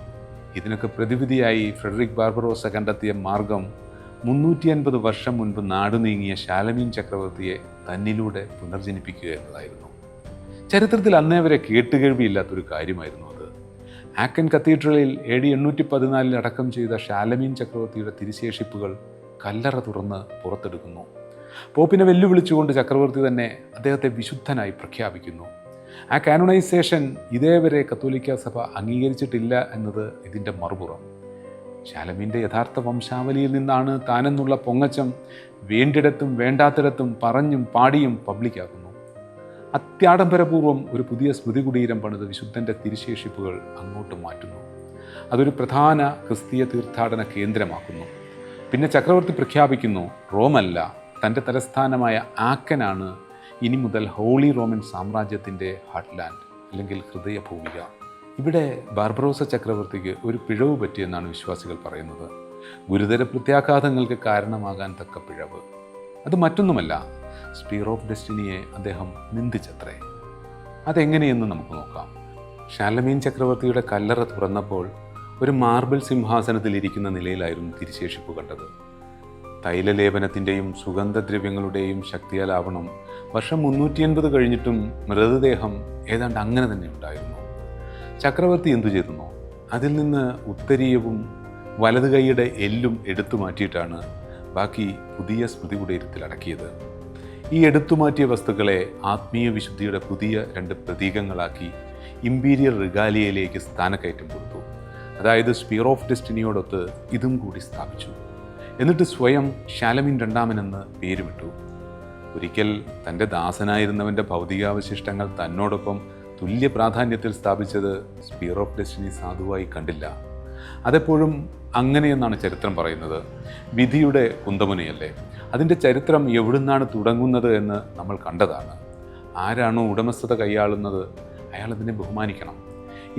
Speaker 1: ഇതിനൊക്കെ പ്രതിവിധിയായി ഫ്രെഡറിക് ബാർബറോസ കണ്ടെത്തിയ മാർഗം 350 വർഷം മുൻപ് നാടുനീങ്ങിയ ഷാലമീൻ ചക്രവർത്തിയെ തന്നിലൂടെ പുനർജനിപ്പിക്കുക എന്നതായിരുന്നു. ചരിത്രത്തിൽ അന്നേ വരെ കേട്ടുകേൾവിയില്ലാത്തൊരു കാര്യമായിരുന്നു അത്. ആക്കൻ കത്തീഡ്രലിൽ AD 814 അടക്കം ചെയ്ത ഷാലമീൻ ചക്രവർത്തിയുടെ തിരുശേഷിപ്പുകൾ കല്ലറ തുറന്ന് പുറത്തെടുക്കുന്നു. പോപ്പിനെ വെല്ലുവിളിച്ചുകൊണ്ട് ചക്രവർത്തി തന്നെ അദ്ദേഹത്തെ വിശുദ്ധനായി പ്രഖ്യാപിക്കുന്നു. ആ കാനോണൈസേഷൻ ഇതേവരെ കത്തോലിക്ക സഭ അംഗീകരിച്ചിട്ടില്ല എന്നത് ഇതിൻ്റെ മറുപുറം. ഷാലമീൻ്റെ യഥാർത്ഥ വംശാവലിയിൽ നിന്നാണ് താനെന്നുള്ള പൊങ്ങച്ചം വേണ്ടിടത്തും വേണ്ടാത്തിടത്തും പറഞ്ഞും പാടിയും പബ്ലിക്കാക്കുന്നു. അത്യാഡംബരപൂർവ്വം ഒരു പുതിയ സ്മൃതി കുടീരം പണിത് വിശുദ്ധൻ്റെ തിരുശേഷിപ്പുകൾ അങ്ങോട്ട് മാറ്റുന്നു. അതൊരു പ്രധാന ക്രിസ്തീയ തീർത്ഥാടന കേന്ദ്രമാക്കുന്നു. പിന്നെ ചക്രവർത്തി പ്രഖ്യാപിക്കുന്നു, റോമല്ല, തൻ്റെ തലസ്ഥാനമായ ആക്കനാണ് ഇനി മുതൽ ഹോളി റോമൻ സാമ്രാജ്യത്തിൻ്റെ ഹാർട്ട്ലാൻഡ് അല്ലെങ്കിൽ ഹൃദയഭൂമിക. ഇവിടെ ബാർബറോസ ചക്രവർത്തിക്ക് ഒരു പിഴവ് പറ്റിയെന്നാണ് വിശ്വാസികൾ പറയുന്നത്. ഗുരുതര പ്രത്യാഘാതങ്ങൾക്ക് കാരണമാകാൻ തക്ക പിഴവ്. അത് മറ്റൊന്നുമല്ല, സ്പിയർ ഓഫ് ഡെസ്റ്റിനിയെ അദ്ദേഹം നിന്ദിച്ചത്രേ. അതെങ്ങനെയെന്ന് നമുക്ക് നോക്കാം. ഷാലമീൻ ചക്രവർത്തിയുടെ കല്ലറ തുറന്നപ്പോൾ ഒരു മാർബിൾ സിംഹാസനത്തിലിരിക്കുന്ന നിലയിലായിരുന്നു തിരുശേഷിപ്പ് കണ്ടത്. തൈലലേപനത്തിൻ്റെയും സുഗന്ധദ്രവ്യങ്ങളുടെയും ശക്തിയാലാവണം വർഷം 380 കഴിഞ്ഞിട്ടും മൃതദേഹം ഏതാണ്ട് അങ്ങനെ തന്നെ ഉണ്ടായിരുന്നു. ചക്രവർത്തി എന്തു ചെയ്തെന്നോ, അതിൽ നിന്ന് ഉത്തരീയവും വലത് കൈയുടെ എല്ലും എടുത്തു മാറ്റിയിട്ടാണ് ബാക്കി പുതിയ സ്മൃതി കുടീരത്തിൽ അടക്കിയത്. ഈ എടുത്തുമാറ്റിയ വസ്തുക്കളെ ആത്മീയ വിശുദ്ധിയുടെ പുതിയ 2 പ്രതീകങ്ങളാക്കി ഇമ്പീരിയർ റിഗാലിയയിലേക്ക് സ്ഥാനക്കയറ്റം കൊടുത്തു. അതായത് സ്പിയർ ഓഫ് ഡെസ്റ്റിനിയോടൊത്ത് ഇതും കൂടി സ്ഥാപിച്ചു. എന്നിട്ട് സ്വയം ഷാലമീൻ രണ്ടാമനെന്ന് പേരുമിട്ടു. ഒരിക്കൽ തൻ്റെ ദാസനായിരുന്നവൻ്റെ ഭൗതികാവശിഷ്ടങ്ങൾ തന്നോടൊപ്പം തുല്യ പ്രാധാന്യത്തിൽ സ്ഥാപിച്ചത് സ്പിയർ ഓഫ് ഡെസ്റ്റിനി സാധുവായി കണ്ടില്ല. അതെപ്പോഴും അങ്ങനെയെന്നാണ് ചരിത്രം പറയുന്നത്. വിധിയുടെ കുന്തമുനയല്ലേ, അതിൻ്റെ ചരിത്രം എവിടുന്നാണ് തുടങ്ങുന്നത് എന്ന് നമ്മൾ കണ്ടതാണ്. ആരാണോ ഉടമസ്ഥത കൈയാളുന്നത് അയാൾ അതിനെ ബഹുമാനിക്കണം,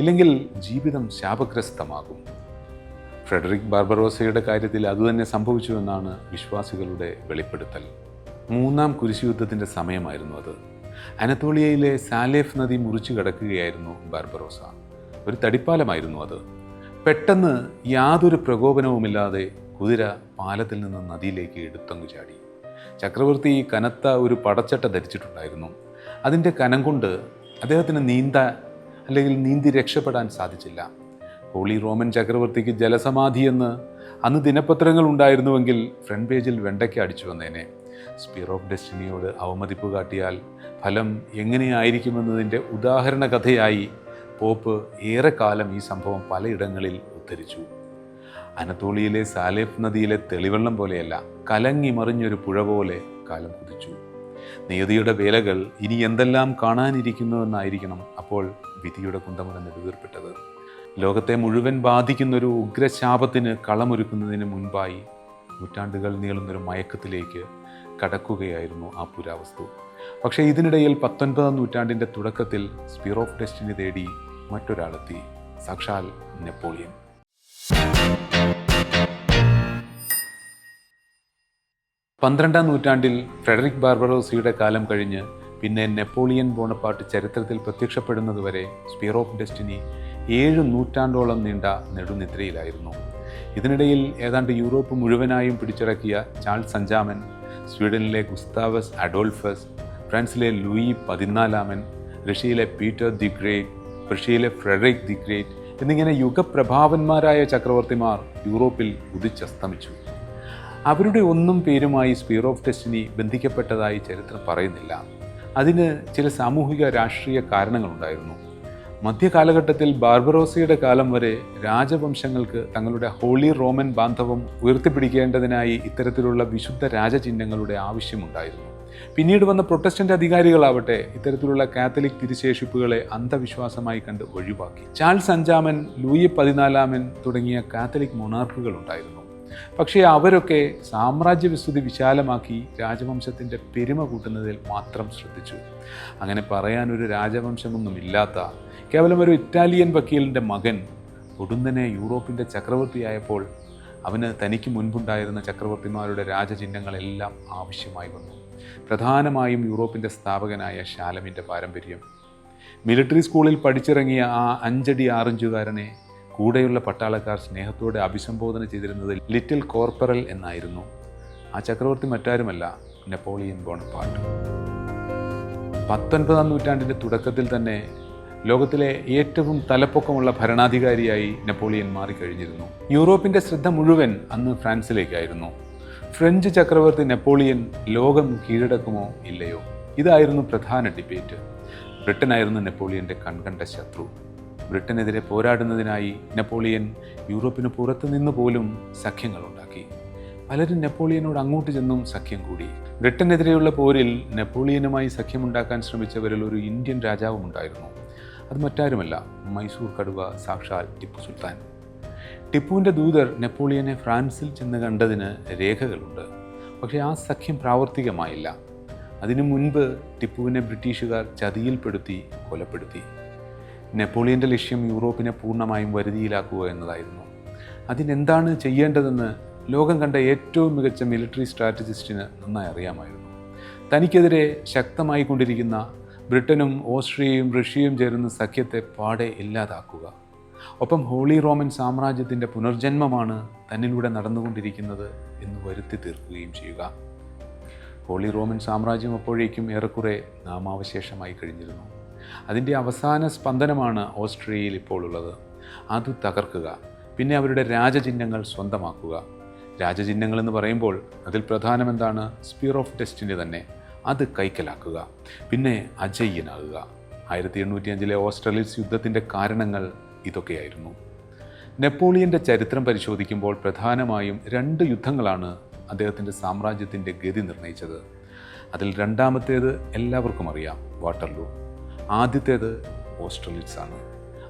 Speaker 1: ഇല്ലെങ്കിൽ ജീവിതം ശാപഗ്രസ്തമാകും. ഫ്രെഡറിക് ബാർബറോസയുടെ കാര്യത്തിൽ അതുതന്നെ സംഭവിച്ചുവെന്നാണ് വിശ്വാസികളുടെ വെളിപ്പെടുത്തൽ. മൂന്നാം കുരിശുയുദ്ധത്തിൻ്റെ സമയമായിരുന്നു അത്. അനത്തോളിയയിലെ സാലേഫ് നദി മുറിച്ചു കടക്കുകയായിരുന്നു ബാർബറോസ. ഒരു തടിപ്പാലമായിരുന്നു അത്. പെട്ടെന്ന് യാതൊരു പ്രകോപനവുമില്ലാതെ കുതിര പാലത്തിൽ നിന്ന് നദിയിലേക്ക് എടുത്തങ്ങു ചാടി. ചക്രവർത്തി കനത്ത ഒരു പടച്ചട്ട ധരിച്ചിട്ടുണ്ടായിരുന്നു. അതിൻ്റെ കനം കൊണ്ട് അദ്ദേഹത്തിന് നീന്തി രക്ഷപ്പെടാൻ സാധിച്ചില്ല. ഹോളി റോമൻ ചക്രവർത്തിക്ക് ജലസമാധി എന്ന് അന്ന് ദിനപത്രങ്ങൾ ഉണ്ടായിരുന്നുവെങ്കിൽ ഫ്രണ്ട് പേജിൽ വെണ്ടയ്ക്ക് അടിച്ചു വന്നേനെ. സ്പിയർ ഓഫ് ഡെസ്റ്റിനിയോട് അവമതിപ്പ് കാട്ടിയാൽ ഫലം എങ്ങനെയായിരിക്കുമെന്നതിൻ്റെ ഉദാഹരണ കഥയായി പോപ്പ് ഏറെക്കാലം ഈ സംഭവം പലയിടങ്ങളിൽ ഉദ്ധരിച്ചു. അനത്തോളിയിലെ സാലേഫ് നദിയിലെ തെളിവെള്ളം പോലെയല്ല, കലങ്ങി മറിഞ്ഞൊരു പുഴ പോലെ കാലം കുതിച്ചു. നിയതിയുടെ വേലകൾ ഇനി എന്തെല്ലാം കാണാനിരിക്കുന്നുവെന്നായിരിക്കണം അപ്പോൾ വിധിയുടെ കുന്തമുന നെടുവീർപ്പിട്ടത്. ലോകത്തെ മുഴുവൻ ബാധിക്കുന്നൊരു ഉഗ്രശാപത്തിന് കളമൊരുക്കുന്നതിന് മുൻപായി നൂറ്റാണ്ടുകൾ നീളുന്നൊരു മയക്കത്തിലേക്ക് കടക്കുകയായിരുന്നു ആ പുരാവസ്തു. പക്ഷേ ഇതിനിടയിൽ 19-ാം നൂറ്റാണ്ടിൻ്റെ തുടക്കത്തിൽ സ്പിയർ ഓഫ് ഡെസ്റ്റിനി തേടി മറ്റൊരാളെത്തി, സാക്ഷാൽ നെപ്പോളിയൻ. പന്ത്രണ്ടാം നൂറ്റാണ്ടിൽ ഫ്രെഡറിക് ബാർബറോസയുടെ കാലം കഴിഞ്ഞ് പിന്നെ നെപ്പോളിയൻ ബോണപ്പാർട്ട് ചരിത്രത്തിൽ പ്രത്യക്ഷപ്പെടുന്നതുവരെ സ്പിയർ ഓഫ് ഡെസ്റ്റിനി 7 നൂറ്റാണ്ടോളം നീണ്ട നെടുനിദ്രയിലായിരുന്നു. ഇതിനിടയിൽ ഏതാണ്ട് യൂറോപ്പ് മുഴുവനായും പിടിച്ചടക്കിയ ചാൾസ് അഞ്ചാമൻ, സ്വീഡനിലെ ഗുസ്താവസ് അഡോൾഫസ്, ഫ്രാൻസിലെ ലൂയി 14 റഷ്യയിലെ പീറ്റർ ദി ഗ്രേറ്റ്, പ്രഷ്യയിലെ ഫ്രെഡറിക് ദി ഗ്രേറ്റ് എന്നിങ്ങനെ യുഗപ്രഭാവന്മാരായ ചക്രവർത്തിമാർ യൂറോപ്പിൽ ഉദിച്ചസ്തമിച്ചു. അവരുടെ ഒന്നും പേരുമായി സ്പിയർ ഓഫ് ഡെസ്റ്റിനി ബന്ധിക്കപ്പെട്ടതായി ചരിത്രം പറയുന്നില്ല. അതിന് ചില സാമൂഹിക രാഷ്ട്രീയ കാരണങ്ങളുണ്ടായിരുന്നു. മധ്യകാലഘട്ടത്തിൽ ബാർബറോസയുടെ കാലം വരെ രാജവംശങ്ങൾക്ക് തങ്ങളുടെ ഹോളി റോമൻ ബാന്ധവം ഉയർത്തിപ്പിടിക്കേണ്ടതിനായി ഇത്തരത്തിലുള്ള വിശുദ്ധ രാജചിഹ്നങ്ങളുടെ ആവശ്യമുണ്ടായിരുന്നു. പിന്നീട് വന്ന പ്രൊട്ടസ്റ്റന്റ് അധികാരികളാവട്ടെ ഇത്തരത്തിലുള്ള കാത്തലിക് തിരുശേഷിപ്പുകളെ അന്ധവിശ്വാസമായി കണ്ട് ഒഴിവാക്കി. ചാൾസ് അഞ്ചാമൻ, ലൂയി 14 തുടങ്ങിയ കാത്തലിക് മൊണാർക്കുകൾ ഉണ്ടായിരുന്നു. പക്ഷേ അവരൊക്കെ സാമ്രാജ്യവിസ്തൃതി വിശാലമാക്കി രാജവംശത്തിൻ്റെ പെരുമ കൂട്ടുന്നതിൽ മാത്രം ശ്രദ്ധിച്ചു. അങ്ങനെ പറയാനൊരു രാജവംശമൊന്നുമില്ലാത്ത കേവലം ഒരു ഇറ്റാലിയൻ വക്കീലിൻ്റെ മകൻ പൊടുന്നനെ യൂറോപ്പിൻ്റെ ചക്രവർത്തിയായപ്പോൾ അവന് തനിക്ക് മുൻപുണ്ടായിരുന്ന ചക്രവർത്തിമാരുടെ രാജചിഹ്നങ്ങളെല്ലാം ആവശ്യമായി വന്നു. പ്രധാനമായും യൂറോപ്പിൻ്റെ സ്ഥാപകനായ ഷാലമിൻ്റെ പാരമ്പര്യം. മിലിറ്ററി സ്കൂളിൽ പഠിച്ചിറങ്ങിയ ആ 5 അടി 6 ഇഞ്ചുകാരനെ കൂടെയുള്ള പട്ടാളക്കാർ സ്നേഹത്തോടെ അഭിസംബോധന ചെയ്തിരുന്നത് ലിറ്റിൽ കോർപ്പറൽ എന്നായിരുന്നു. ആ ചക്രവർത്തി മറ്റാരുമല്ല, നെപ്പോളിയൻ ബോണപ്പാർട്ട്. 19-ാം നൂറ്റാണ്ടിൻ്റെ തുടക്കത്തിൽ തന്നെ ലോകത്തിലെ ഏറ്റവും തലപ്പൊക്കമുള്ള ഭരണാധികാരിയായി നെപ്പോളിയൻ മാറിക്കഴിഞ്ഞിരുന്നു. യൂറോപ്പിൻ്റെ ശ്രദ്ധ മുഴുവൻ അന്ന് ഫ്രാൻസിലേക്കായിരുന്നു. ഫ്രഞ്ച് ചക്രവർത്തി നെപ്പോളിയൻ ലോകം കീഴടക്കുമോ ഇല്ലയോ? ഇതായിരുന്നു പ്രധാന ഡിബേറ്റ്. ബ്രിട്ടനായിരുന്നു നെപ്പോളിയൻ്റെ കൺകണ്ട ശത്രു. ബ്രിട്ടനെതിരെ പോരാടുന്നതിനായി നെപ്പോളിയൻ യൂറോപ്പിന് പുറത്തു നിന്ന് പോലും സഖ്യങ്ങളുണ്ടാക്കി. പലരും നെപ്പോളിയനോട് അങ്ങോട്ട് ചെന്നും സഖ്യം കൂടി. ബ്രിട്ടനെതിരെയുള്ള പോരിൽ നെപ്പോളിയനുമായി സഖ്യമുണ്ടാക്കാൻ ശ്രമിച്ചവരിൽ ഒരു ഇന്ത്യൻ രാജാവും ഉണ്ടായിരുന്നു. അത് മറ്റാരുമല്ല, മൈസൂർ കടുവ സാക്ഷാൽ ടിപ്പു സുൽത്താൻ. ടിപ്പുവിൻ്റെ ദൂതർ നെപ്പോളിയനെ ഫ്രാൻസിൽ ചെന്ന് കണ്ടതിന് രേഖകളുണ്ട്. പക്ഷേ ആ സഖ്യം പ്രാവർത്തികമായില്ല. അതിനു മുൻപ് ടിപ്പുവിനെ ബ്രിട്ടീഷുകാർ ചതിയിൽപ്പെടുത്തി കൊലപ്പെടുത്തി. നെപ്പോളിയൻ്റെ ലക്ഷ്യം യൂറോപ്പിനെ പൂർണ്ണമായും വരുതിയിലാക്കുക എന്നതായിരുന്നു. അതിനെന്താണ് ചെയ്യേണ്ടതെന്ന് ലോകം കണ്ട ഏറ്റവും മികച്ച മിലിറ്ററി സ്ട്രാറ്റജിസ്റ്റിന് നന്നായി അറിയാമായിരുന്നു. തനിക്കെതിരെ ശക്തമായി കൊണ്ടിരിക്കുന്ന ബ്രിട്ടനും ഓസ്ട്രിയയും റഷ്യയും ചേരുന്ന സഖ്യത്തെ പാടെ ഇല്ലാതാക്കുക. ഒപ്പം ഹോളി റോമൻ സാമ്രാജ്യത്തിൻ്റെ പുനർജന്മമാണ് തന്നിലൂടെ നടന്നുകൊണ്ടിരിക്കുന്നത് എന്ന് വരുത്തി തീർക്കുകയും ചെയ്യുക. ഹോളി റോമൻ സാമ്രാജ്യം അപ്പോഴേക്കും ഏറെക്കുറെ നാമാവശേഷമായി കഴിഞ്ഞിരുന്നു. അതിൻ്റെ അവസാന സ്പന്ദനമാണ് ഓസ്ട്രിയയിൽ ഇപ്പോൾ ഉള്ളത്. അത് തകർക്കുക, പിന്നെ അവരുടെ രാജചിഹ്നങ്ങൾ സ്വന്തമാക്കുക. രാജചിഹ്നങ്ങൾ എന്ന് പറയുമ്പോൾ അതിൽ പ്രധാനമെന്താണ്? സ്പിയർ ഓഫ് ഡെസ്റ്റിനി തന്നെ. അത് കൈക്കലാക്കുക, പിന്നെ അജയ്യനാകുക. 1805 ഓസ്ട്രലിറ്റ്സ് യുദ്ധത്തിൻ്റെ കാരണങ്ങൾ ഇതൊക്കെയായിരുന്നു. നെപ്പോളിയൻ്റെ ചരിത്രം പരിശോധിക്കുമ്പോൾ പ്രധാനമായും 2 യുദ്ധങ്ങളാണ് അദ്ദേഹത്തിൻ്റെ സാമ്രാജ്യത്തിൻ്റെ ഗതി നിർണയിച്ചത്. അതിൽ രണ്ടാമത്തേത് എല്ലാവർക്കും അറിയാം, വാട്ടർലൂ. ആദ്യത്തേത് ഓസ്ട്രലിറ്റ്സ് ആണ്.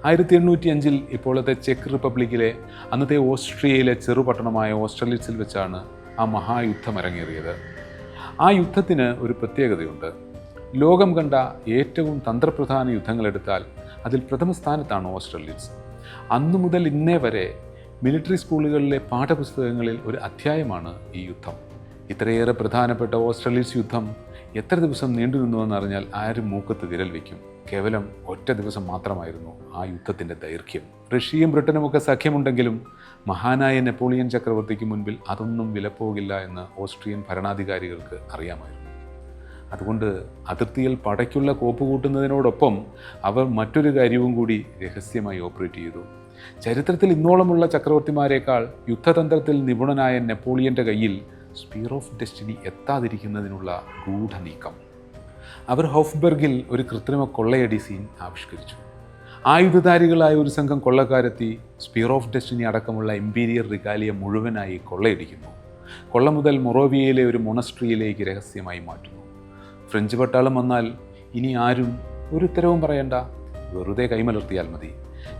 Speaker 1: 1805 ഇപ്പോഴത്തെ ചെക്ക് റിപ്പബ്ലിക്കിലെ അന്നത്തെ ഓസ്ട്രിയയിലെ ചെറുപട്ടണമായ ഓസ്ട്രലിറ്റ്സിൽ വെച്ചാണ് ആ മഹായുദ്ധം അരങ്ങേറിയത്. ആ യുദ്ധത്തിന് ഒരു പ്രത്യേകതയുണ്ട്. ലോകം കണ്ട ഏറ്റവും തന്ത്രപ്രധാന യുദ്ധങ്ങളെടുത്താൽ അതിൽ പ്രഥമ സ്ഥാനത്താണ് ഓസ്റ്റർലിറ്റ്സ്. അന്നു മുതൽ ഇന്നേ വരെ മിലിറ്ററി സ്കൂളുകളിലെ പാഠപുസ്തകങ്ങളിൽ ഒരു അധ്യായമാണ് ഈ യുദ്ധം. ഇത്രയേറെ പ്രധാനപ്പെട്ട ഓസ്റ്റർലിറ്റ്സ് യുദ്ധം എത്ര ദിവസം നീണ്ടുനിന്നുവെന്ന് അറിഞ്ഞാൽ ആരും മൂക്കത്ത് വിരൽ വയ്ക്കും. കേവലം ഒറ്റ ദിവസം മാത്രമായിരുന്നു ആ യുദ്ധത്തിൻ്റെ ദൈർഘ്യം. റഷ്യയും ബ്രിട്ടനുമൊക്കെ സഖ്യമുണ്ടെങ്കിലും മഹാനായ നെപ്പോളിയൻ ചക്രവർത്തിക്ക് മുൻപിൽ അതൊന്നും വിലപ്പോകില്ല എന്ന് ഓസ്ട്രിയൻ ഭരണാധികാരികൾക്ക് അറിയാമായിരുന്നു. അതുകൊണ്ട് അതിർത്തിയിൽ പടയ്ക്കുള്ള കോപ്പ് കൂട്ടുന്നതിനോടൊപ്പം അവർ മറ്റൊരു കാര്യവും കൂടി രഹസ്യമായി ഓപ്പറേറ്റ് ചെയ്തു. ചരിത്രത്തിൽ ഇന്നോളമുള്ള ചക്രവർത്തിമാരെക്കാൾ യുദ്ധതന്ത്രത്തിൽ നിപുണനായ നെപ്പോളിയൻ്റെ കയ്യിൽ സ്പീർ ഓഫ് ഡെസ്റ്റിനി എത്താതിരിക്കുന്നതിനുള്ള ഗൂഢനീക്കം. അവർ ഹോഫ്ബർഗിൽ ഒരു കൃത്രിമ കൊള്ളയടി സീൻ ആവിഷ്കരിച്ചു. ആയുധധാരികളായ ഒരു സംഘം കൊള്ളക്കാരെത്തി സ്പീർ ഓഫ് ഡെസ്റ്റിനി അടക്കമുള്ള ഇമ്പീരിയർ റിഗാലിയ മുഴുവനായി കൊള്ളയടിക്കുന്നു. കൊള്ള മുതൽ മൊറോവിയയിലെ ഒരു മൊണസ്ട്രിയിലേക്ക് രഹസ്യമായി മാറ്റുന്നു. ഫ്രഞ്ച് പട്ടാളം വന്നാൽ ഇനി ആരും ഒരു ഉത്തരവും പറയണ്ട, വെറുതെ കൈമലർത്തിയാൽ മതി.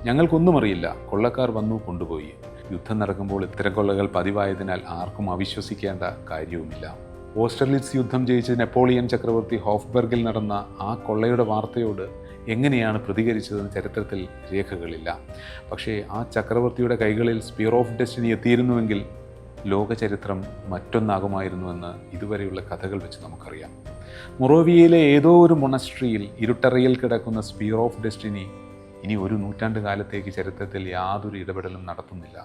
Speaker 1: ഞങ്ങൾക്കൊന്നും അറിയില്ല, കൊള്ളക്കാർ വന്നു കൊണ്ടുപോയി. യുദ്ധം നടക്കുമ്പോൾ ഇത്തരം കൊള്ളകൾ പതിവായതിനാൽ ആർക്കും അവിശ്വസിക്കേണ്ട കാര്യവുമില്ല. ഓസ്റ്റർലിറ്റ്സ് യുദ്ധം ജയിച്ച് നെപ്പോളിയൻ ചക്രവർത്തി ഹോഫ്ബർഗിൽ നടന്ന ആ കൊള്ളയുടെ വാർത്തയോട് എങ്ങനെയാണ് പ്രതികരിച്ചതെന്ന് ചരിത്രത്തിൽ രേഖകളില്ല. പക്ഷേ ആ ചക്രവർത്തിയുടെ കൈകളിൽ സ്പീർ ഓഫ് ഡെസ്റ്റിനി എത്തിയിരുന്നുവെങ്കിൽ ലോകചരിത്രം മറ്റൊന്നാകുമായിരുന്നുവെന്ന് ഇതുവരെയുള്ള കഥകൾ വെച്ച് നമുക്കറിയാം. മൊറോവിയയിലെ ഏതോ ഒരു മൊണസ്ട്രിയിൽ ഇരുട്ടറയിൽ കിടക്കുന്ന സ്പീർ ഓഫ് ഡെസ്റ്റിനി ഇനി ഒരു നൂറ്റാണ്ട് കാലത്തേക്ക് ചരിത്രത്തിൽ യാതൊരു ഇടപെടലും നടത്തുന്നില്ല.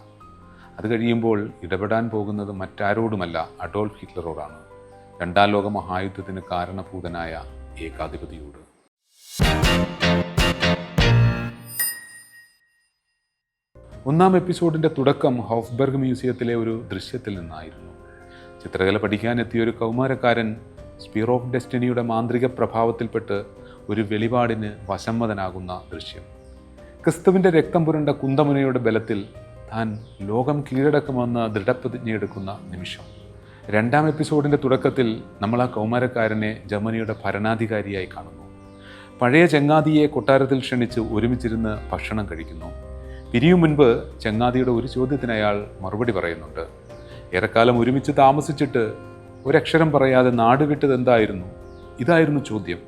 Speaker 1: അത് കഴിയുമ്പോൾ ഇടപെടാൻ പോകുന്നത് മറ്റാരോടുമല്ല, അഡോൾഫ് ഹിറ്റ്ലറോടാണ്, രണ്ടാം ലോക മഹായുദ്ധത്തിന് കാരണഭൂതനായ ഏകാധിപതിയോട്. ഒന്നാം എപ്പിസോഡിൻ്റെ തുടക്കം ഹോഫ്ബർഗ് മ്യൂസിയത്തിലെ ഒരു ദൃശ്യത്തിൽ നിന്നായിരുന്നു. ചിത്രകല പഠിക്കാനെത്തിയ ഒരു കൗമാരക്കാരൻ സ്പീർ ഓഫ് ഡെസ്റ്റിനിയുടെ മാന്ത്രിക പ്രഭാവത്തിൽപ്പെട്ട് ഒരു വെളിപാടിന് വശംവദനാകുന്ന ദൃശ്യം. ക്രിസ്തുവിൻ്റെ രക്തം പുരണ്ട കുന്തമുനയുടെ ബലത്തിൽ താൻ ലോകം കീഴടക്കുമെന്ന് ദൃഢപ്രതിജ്ഞയെടുക്കുന്ന നിമിഷം. രണ്ടാം എപ്പിസോഡിൻ്റെ തുടക്കത്തിൽ നമ്മൾ ആ കൗമാരക്കാരനെ ജർമ്മനിയുടെ ഭരണാധികാരിയായി കാണുന്നു. പഴയ ചങ്ങാതിയെ കൊട്ടാരത്തിൽ ക്ഷണിച്ച് ഒരുമിച്ചിരുന്ന് ഭക്ഷണം കഴിക്കുന്നു. പിരിയും മുൻപ് ചങ്ങാതിയുടെ ഒരു ചോദ്യത്തിന് അയാൾ മറുപടി പറയുന്നുണ്ട്. ഏറെക്കാലം ഒരുമിച്ച് താമസിച്ചിട്ട് ഒരക്ഷരം പറയാതെ നാടുവിട്ടത് എന്തായിരുന്നു? ഇതായിരുന്നു ചോദ്യം.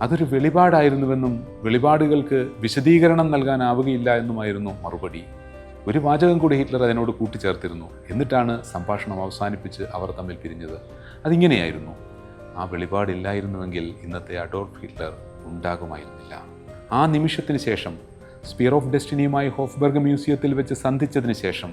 Speaker 1: അതൊരു വെളിപാടായിരുന്നുവെന്നും വെളിപാടുകൾക്ക് വിശദീകരണം നൽകാനാവുകയില്ല എന്നുമായിരുന്നു മറുപടി. ഒരു വാചകം കൂടി ഹിറ്റ്ലർ അതിനോട് കൂട്ടിച്ചേർത്തിരുന്നു. എന്നിട്ടാണ് സംഭാഷണം അവസാനിപ്പിച്ച് അവർ തമ്മിൽ പിരിഞ്ഞത്. അതിങ്ങനെയായിരുന്നു: ആ വെളിപാടില്ലായിരുന്നുവെങ്കിൽ ഇന്നത്തെ അഡോൾഫ് ഹിറ്റ്ലർ ഉണ്ടാകുമായിരുന്നില്ല. ആ നിമിഷത്തിന് ശേഷം സ്പീർ ഓഫ് ഡെസ്റ്റിനിയുമായി ഹോഫ്ബർഗ് മ്യൂസിയത്തിൽ വെച്ച് സന്ധിച്ചതിന് ശേഷം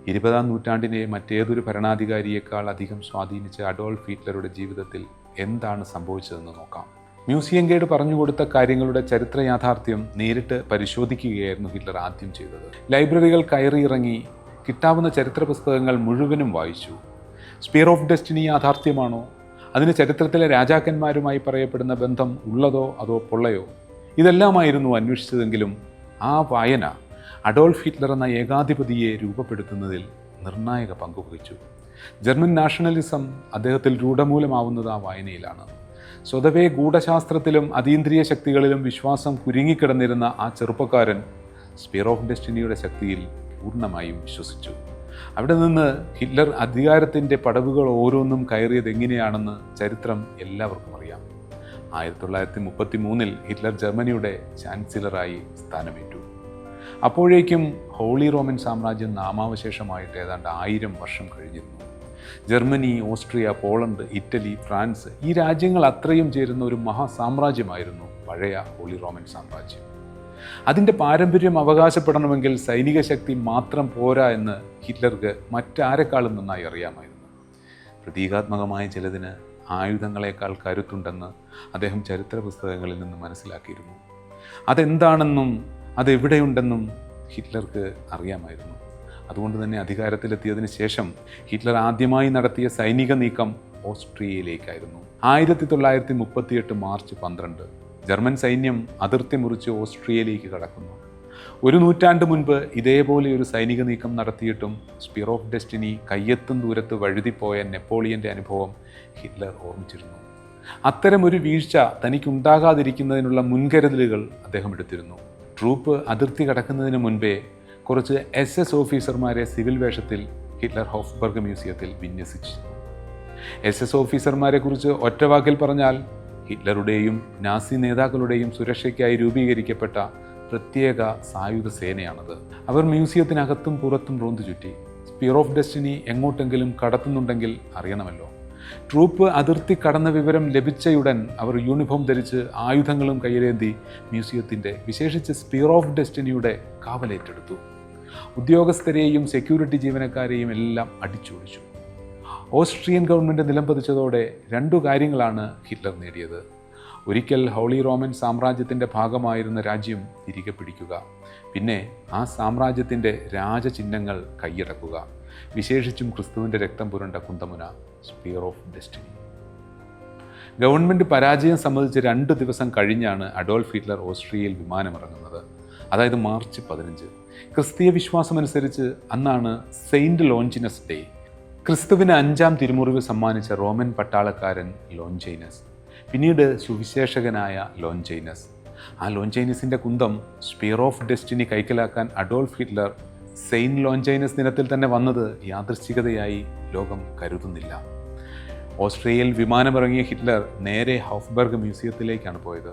Speaker 1: 20-ാം നൂറ്റാണ്ടിനെ മറ്റേതൊരു ഭരണാധികാരിയേക്കാൾ അധികം സ്വാധീനിച്ച അഡോൾഫ് ഹിറ്റ്ലറുടെ ജീവിതത്തിൽ എന്താണ് സംഭവിച്ചതെന്ന് നോക്കാം. മ്യൂസിയം ഗൈഡ് പറഞ്ഞുകൊടുത്ത കാര്യങ്ങളുടെ ചരിത്ര യാഥാർത്ഥ്യം നേരിട്ട് പരിശോധിക്കുകയായിരുന്നു ഹിറ്റ്ലർ ആദ്യം ചെയ്തത്. ലൈബ്രറികൾ കയറിയിറങ്ങി കിട്ടാവുന്ന ചരിത്ര പുസ്തകങ്ങൾ മുഴുവനും വായിച്ചു. സ്പീർ ഓഫ് ഡെസ്റ്റിനി യാഥാർത്ഥ്യമാണോ? അതിന് ചരിത്രത്തിലെ രാജാക്കന്മാരുമായി പറയപ്പെടുന്ന ബന്ധം ഉള്ളതോ അതോ പൊള്ളയോ? ഇതെല്ലാമായിരുന്നു അന്വേഷിച്ചതെങ്കിലും ആ വായന അഡോൾഫ് ഹിറ്റ്ലർ എന്ന ഏകാധിപതിയെ രൂപപ്പെടുത്തുന്നതിൽ നിർണായക പങ്കുവഹിച്ചു. ജർമ്മൻ നാഷണലിസം അദ്ദേഹത്തിൽ രൂഢമൂലമാവുന്നത് ആ വായനയിലാണ്. സ്വതവേ ഗൂഢശാസ്ത്രത്തിലും അതീന്ദ്രിയ ശക്തികളിലും വിശ്വാസം കുരുങ്ങിക്കിടന്നിരുന്ന ആ ചെറുപ്പക്കാരൻ സ്പീർ ഓഫ് ഡെസ്റ്റിനിയുടെ ശക്തിയിൽ പൂർണ്ണമായും വിശ്വസിച്ചു. അവിടെ നിന്ന് ഹിറ്റ്ലർ അധികാരത്തിൻ്റെ പടവുകൾ ഓരോന്നും കയറിയത് എങ്ങനെയാണെന്ന് ചരിത്രം എല്ലാവർക്കും അറിയാം. 1933 ഹിറ്റ്ലർ ജർമ്മനിയുടെ ചാൻസലറായി സ്ഥാനമേറ്റു. അപ്പോഴേക്കും ഹോളി റോമൻ സാമ്രാജ്യം നാമാവശേഷമായിട്ട് ഏതാണ്ട് 1000 വർഷം കഴിഞ്ഞിരുന്നു. Germany, Austria, Poland, Italy, France ഈ രാജ്യങ്ങൾ അത്രയും ചേരുന്ന ഒരു മഹാസാമ്രാജ്യമായിരുന്നു പഴയ ഹോളി റോമൻ സാമ്രാജ്യം. അതിൻ്റെ പാരമ്പര്യം അവകാശപ്പെടണമെങ്കിൽ സൈനിക ശക്തി മാത്രം പോരാ എന്ന് ഹിറ്റ്ലർക്ക് മറ്റാരെക്കാളും നന്നായി അറിയാമായിരുന്നു. പ്രതീകാത്മകമായ ചിലതിന് ആയുധങ്ങളെക്കാൾ കരുത്തുണ്ടെന്ന് അദ്ദേഹം ചരിത്ര പുസ്തകങ്ങളിൽ നിന്ന് മനസ്സിലാക്കിയിരുന്നു. അതെന്താണെന്നും അതെവിടെയുണ്ടെന്നും ഹിറ്റ്ലർക്ക് അറിയാമായിരുന്നു. അതുകൊണ്ട് തന്നെ അധികാരത്തിലെത്തിയതിന് ശേഷം ഹിറ്റ്ലർ ആദ്യമായി നടത്തിയ സൈനിക നീക്കം ഓസ്ട്രിയയിലേക്കായിരുന്നു. 1938 മാർച്ച് 12 ജർമ്മൻ സൈന്യം അതിർത്തി മുറിച്ച് ഓസ്ട്രിയയിലേക്ക് കടക്കുന്നു. ഒരു നൂറ്റാണ്ട് മുൻപ് ഇതേപോലെ ഒരു സൈനിക നീക്കം നടത്തിയിട്ടും സ്പീർ ഓഫ് ഡെസ്റ്റിനി കയ്യെത്തും ദൂരത്ത് വഴുതിപ്പോയ നെപ്പോളിയൻ്റെ അനുഭവം ഹിറ്റ്ലർ ഓർമ്മിച്ചിരുന്നു. അത്തരമൊരു വീഴ്ച തനിക്കുണ്ടാകാതിരിക്കുന്നതിനുള്ള മുൻകരുതലുകൾ അദ്ദേഹം എടുത്തിരുന്നു. ട്രൂപ്പ് അതിർത്തി കടക്കുന്നതിന് മുൻപേ കുറച്ച് SS ഓഫീസർമാരെ സിവിൽ വേഷത്തിൽ ഹിറ്റ്ലർ ഹോഫ്ബർഗ് മ്യൂസിയത്തിൽ വിന്യസിച്ചു. SS ഓഫീസർമാരെ കുറിച്ച് ഒറ്റവാക്കിൽ പറഞ്ഞാൽ ഹിറ്റ്ലറുടെയും നാസി നേതാക്കളുടെയും സുരക്ഷയ്ക്കായി രൂപീകരിക്കപ്പെട്ട പ്രത്യേക സായുധ സേനയാണത്. അവർ മ്യൂസിയത്തിനകത്തും പുറത്തും റോന്തു ചുറ്റി. സ്പിയർ ഓഫ് ഡെസ്റ്റിനി എങ്ങോട്ടെങ്കിലും കടത്തുന്നുണ്ടെങ്കിൽ അറിയണമല്ലോ. ട്രൂപ്പ് അതിർത്തി കടന്ന വിവരം ലഭിച്ചയുടൻ അവർ യൂണിഫോം ധരിച്ച് ആയുധങ്ങളും കയ്യിലേന്തി മ്യൂസിയത്തിൻ്റെ, വിശേഷിച്ച് സ്പിയർ ഓഫ് ഡെസ്റ്റിനിയുടെ കാവലേറ്റെടുത്തു. ഉദ്യോഗസ്ഥരെയും സെക്യൂരിറ്റി ജീവനക്കാരെയും എല്ലാം അടിച്ചോടിച്ചു. ഓസ്ട്രിയൻ ഗവൺമെൻറ് നിലംപതിച്ചതോടെ 2 കാര്യങ്ങളാണ് ഹിറ്റ്ലർ നേടിയത്. ഒരിക്കൽ ഹോളി റോമൻ സാമ്രാജ്യത്തിൻ്റെ ഭാഗമായിരുന്ന രാജ്യം തിരികെ പിടിക്കുക, പിന്നെ ആ സാമ്രാജ്യത്തിൻ്റെ രാജചിഹ്നങ്ങൾ കൈയടക്കുക, വിശേഷിച്ചും ക്രിസ്തുവിൻ്റെ രക്തം പുരണ്ട കുന്തമുന സ്പിയർ ഓഫ് ഡെസ്റ്റിനി. ഗവൺമെൻറ് പരാജയം സംബന്ധിച്ച് 2 ദിവസം കഴിഞ്ഞാണ് അഡോൾഫ് ഹിറ്റ്ലർ ഓസ്ട്രിയയിൽ വിമാനമിറങ്ങുന്നത്. അതായത് മാർച്ച് 15. ക്രിസ്തീയ വിശ്വാസമനുസരിച്ച് അന്നാണ് സെയിൻറ്റ് ലോഞ്ചിനസ് ഡേ. ക്രിസ്തുവിന് 5-ാം തിരുമുറിവ് സമ്മാനിച്ച റോമൻ പട്ടാളക്കാരൻ ലോഞ്ചൈനസ്, പിന്നീട് സുവിശേഷകനായ ലോഞ്ചൈനസ്. ആ ലോഞ്ചൈനസിൻ്റെ കുന്തം സ്പിയർ ഓഫ് ഡെസ്റ്റിനി കൈക്കലാക്കാൻ അഡോൾഫ് ഹിറ്റ്ലർ സെയിൻറ്റ് ലോഞ്ചൈനസ് ദിനത്തിൽ തന്നെ വന്നത് യാദൃശ്ചികതയായി ലോകം കരുതുന്നില്ല. ഓസ്ട്രിയയിൽ വിമാനമിറങ്ങിയ ഹിറ്റ്ലർ നേരെ ഹോഫ്ബർഗ് മ്യൂസിയത്തിലേക്കാണ് പോയത്.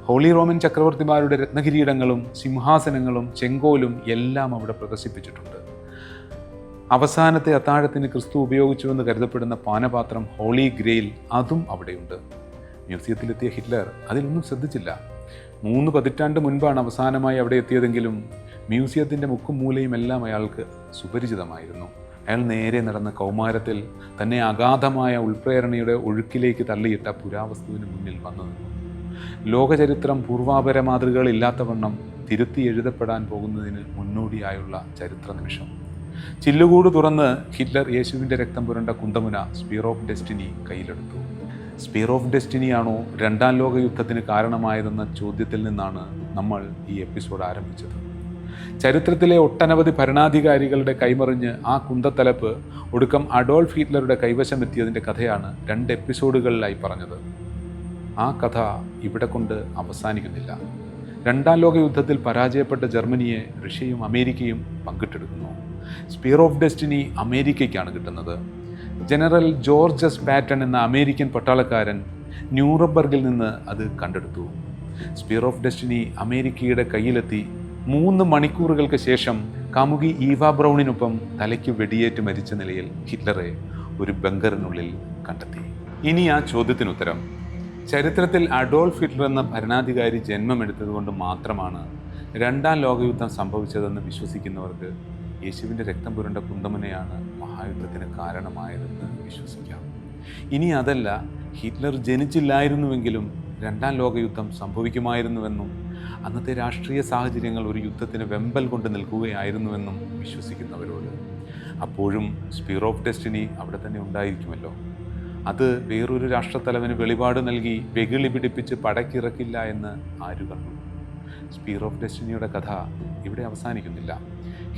Speaker 1: ഹോളി റോമൻ ചക്രവർത്തിമാരുടെ രത്നകിരീടങ്ങളും സിംഹാസനങ്ങളും ചെങ്കോലും എല്ലാം അവിടെ പ്രദർശിപ്പിച്ചിട്ടുണ്ട്. അവസാനത്തെ അത്താഴത്തിന് ക്രിസ്തു ഉപയോഗിച്ചുവെന്ന് കരുതപ്പെടുന്ന പാനപാത്രം ഹോളി ഗ്രെയിൽ, അതും അവിടെയുണ്ട്. മ്യൂസിയത്തിലെത്തിയ ഹിറ്റ്ലർ അതിലൊന്നും ശ്രദ്ധിച്ചില്ല. 3 പതിറ്റാണ്ട് മുൻപാണ് അവസാനമായി അവിടെ എത്തിയതെങ്കിലും മ്യൂസിയത്തിൻ്റെ മുക്കും മൂലയും എല്ലാം അയാൾക്ക് സുപരിചിതമായിരുന്നു. അയാൾ നേരെ നടന്ന കൗമാരത്തിൽ തന്നെ അഗാധമായ ഉൾപ്രേരണയുടെ ഒഴുക്കിലേക്ക് തള്ളിയിട്ട പുരാവസ്തുവിന് മുന്നിൽ വന്നു നിന്നു. ലോകചരിത്രം പൂർവാപര മാതൃകകളില്ലാത്തവണ്ണം തിരുത്തി എഴുതപ്പെടാൻ പോകുന്നതിന് മുന്നോടിയായുള്ള ചരിത്ര നിമിഷം. ചില്ലുകൂട് തുറന്ന് ഹിറ്റ്ലർ യേശുവിൻ്റെ രക്തം പുരണ്ട കുന്തമുന സ്പിയർ ഓഫ് ഡെസ്റ്റിനി കയ്യിലെടുത്തു. സ്പിയർ ഓഫ് ഡെസ്റ്റിനിയാണോ 2-ാം ലോക യുദ്ധത്തിന് കാരണമായതെന്ന ചോദ്യത്തിൽ നിന്നാണ് നമ്മൾ ഈ എപ്പിസോഡ് ആരംഭിച്ചത്. ചരിത്രത്തിലെ ഒട്ടനവധി ഭരണാധികാരികളുടെ കൈമറിഞ്ഞ് ആ കുന്തത്തലപ്പ് ഒടുക്കം അഡോൾഫ് ഹിറ്റ്ലറുടെ കൈവശമെത്തിയതിൻ്റെ കഥയാണ് 2 എപ്പിസോഡുകളിലായി പറഞ്ഞത്. ആ കഥ ഇവിടെ കൊണ്ട് അവസാനിക്കുന്നില്ല. 2-ാം ലോക യുദ്ധത്തിൽ പരാജയപ്പെട്ട ജർമ്മനിയെ റഷ്യയും അമേരിക്കയും പങ്കിട്ടെടുക്കുന്നു. സ്പിയർ ഓഫ് ഡെസ്റ്റിനി അമേരിക്കയ്ക്കാണ് കിട്ടുന്നത്. ജനറൽ ജോർജ് എസ് പാറ്റൺ എന്ന അമേരിക്കൻ പട്ടാളക്കാരൻ ന്യൂറംബർഗിൽ നിന്ന് അത് കണ്ടെടുത്തു. സ്പിയർ ഓഫ് ഡെസ്റ്റിനി അമേരിക്കയുടെ കയ്യിലെത്തി 3 മണിക്കൂറുകൾക്ക് ശേഷം കാമുകി ഈവ ബ്രൗണിനൊപ്പം തലയ്ക്ക് വെടിയേറ്റ് മരിച്ച നിലയിൽ ഹിറ്റ്ലറെ ഒരു ബങ്കറിനുള്ളിൽ കണ്ടെത്തി. ഇനി ആ ചോദ്യത്തിനുത്തരം. ചരിത്രത്തിൽ അഡോൾഫ് ഹിറ്റ്ലർ എന്ന ഭരണാധികാരി ജന്മമെടുത്തതുകൊണ്ട് മാത്രമാണ് 2-ാം ലോകയുദ്ധം സംഭവിച്ചതെന്ന് വിശ്വസിക്കുന്നവർക്ക് യേശുവിൻ്റെ രക്തം പുരണ്ട കുന്തമുനയാണ് മഹായുദ്ധത്തിന് കാരണമായതെന്ന് വിശ്വസിക്കാം. ഇനി അതല്ല, ഹിറ്റ്ലർ ജനിച്ചില്ലായിരുന്നുവെങ്കിലും 2-ാം ലോകയുദ്ധം സംഭവിക്കുമായിരുന്നുവെന്നും അന്നത്തെ രാഷ്ട്രീയ സാഹചര്യങ്ങൾ ഒരു യുദ്ധത്തിന് വെമ്പൽ കൊണ്ട് നിൽക്കുകയായിരുന്നുവെന്നും വിശ്വസിക്കുന്നവരോട് അപ്പോഴും സ്പിയർ ഓഫ് ഡെസ്റ്റിനി അവിടെ തന്നെ ഉണ്ടായിരിക്കുമല്ലോ. അത് വേറൊരു രാഷ്ട്രത്തലവന് വെളിപാട് നൽകി വെകിളി പിടിപ്പിച്ച് പടക്കിറക്കില്ല എന്ന് ആര് കണ്ടു? സ്പിയർ ഓഫ് ഡെസ്റ്റിനിയുടെ കഥ ഇവിടെ അവസാനിക്കുന്നില്ല.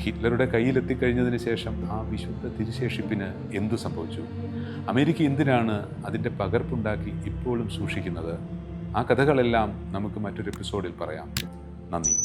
Speaker 1: ഹിറ്റ്ലറുടെ കയ്യിലെത്തിക്കഴിഞ്ഞതിന് ശേഷം ആ വിശുദ്ധ തിരുശേഷിപ്പിന് എന്തു സംഭവിച്ചു? അമേരിക്ക എന്തിനാണ് അതിൻ്റെ പകർപ്പുണ്ടാക്കി ഇപ്പോഴും സൂക്ഷിക്കുന്നത്? ആ കഥകളെല്ലാം നമുക്ക് മറ്റൊരു എപ്പിസോഡിൽ പറയാം. നന്ദി.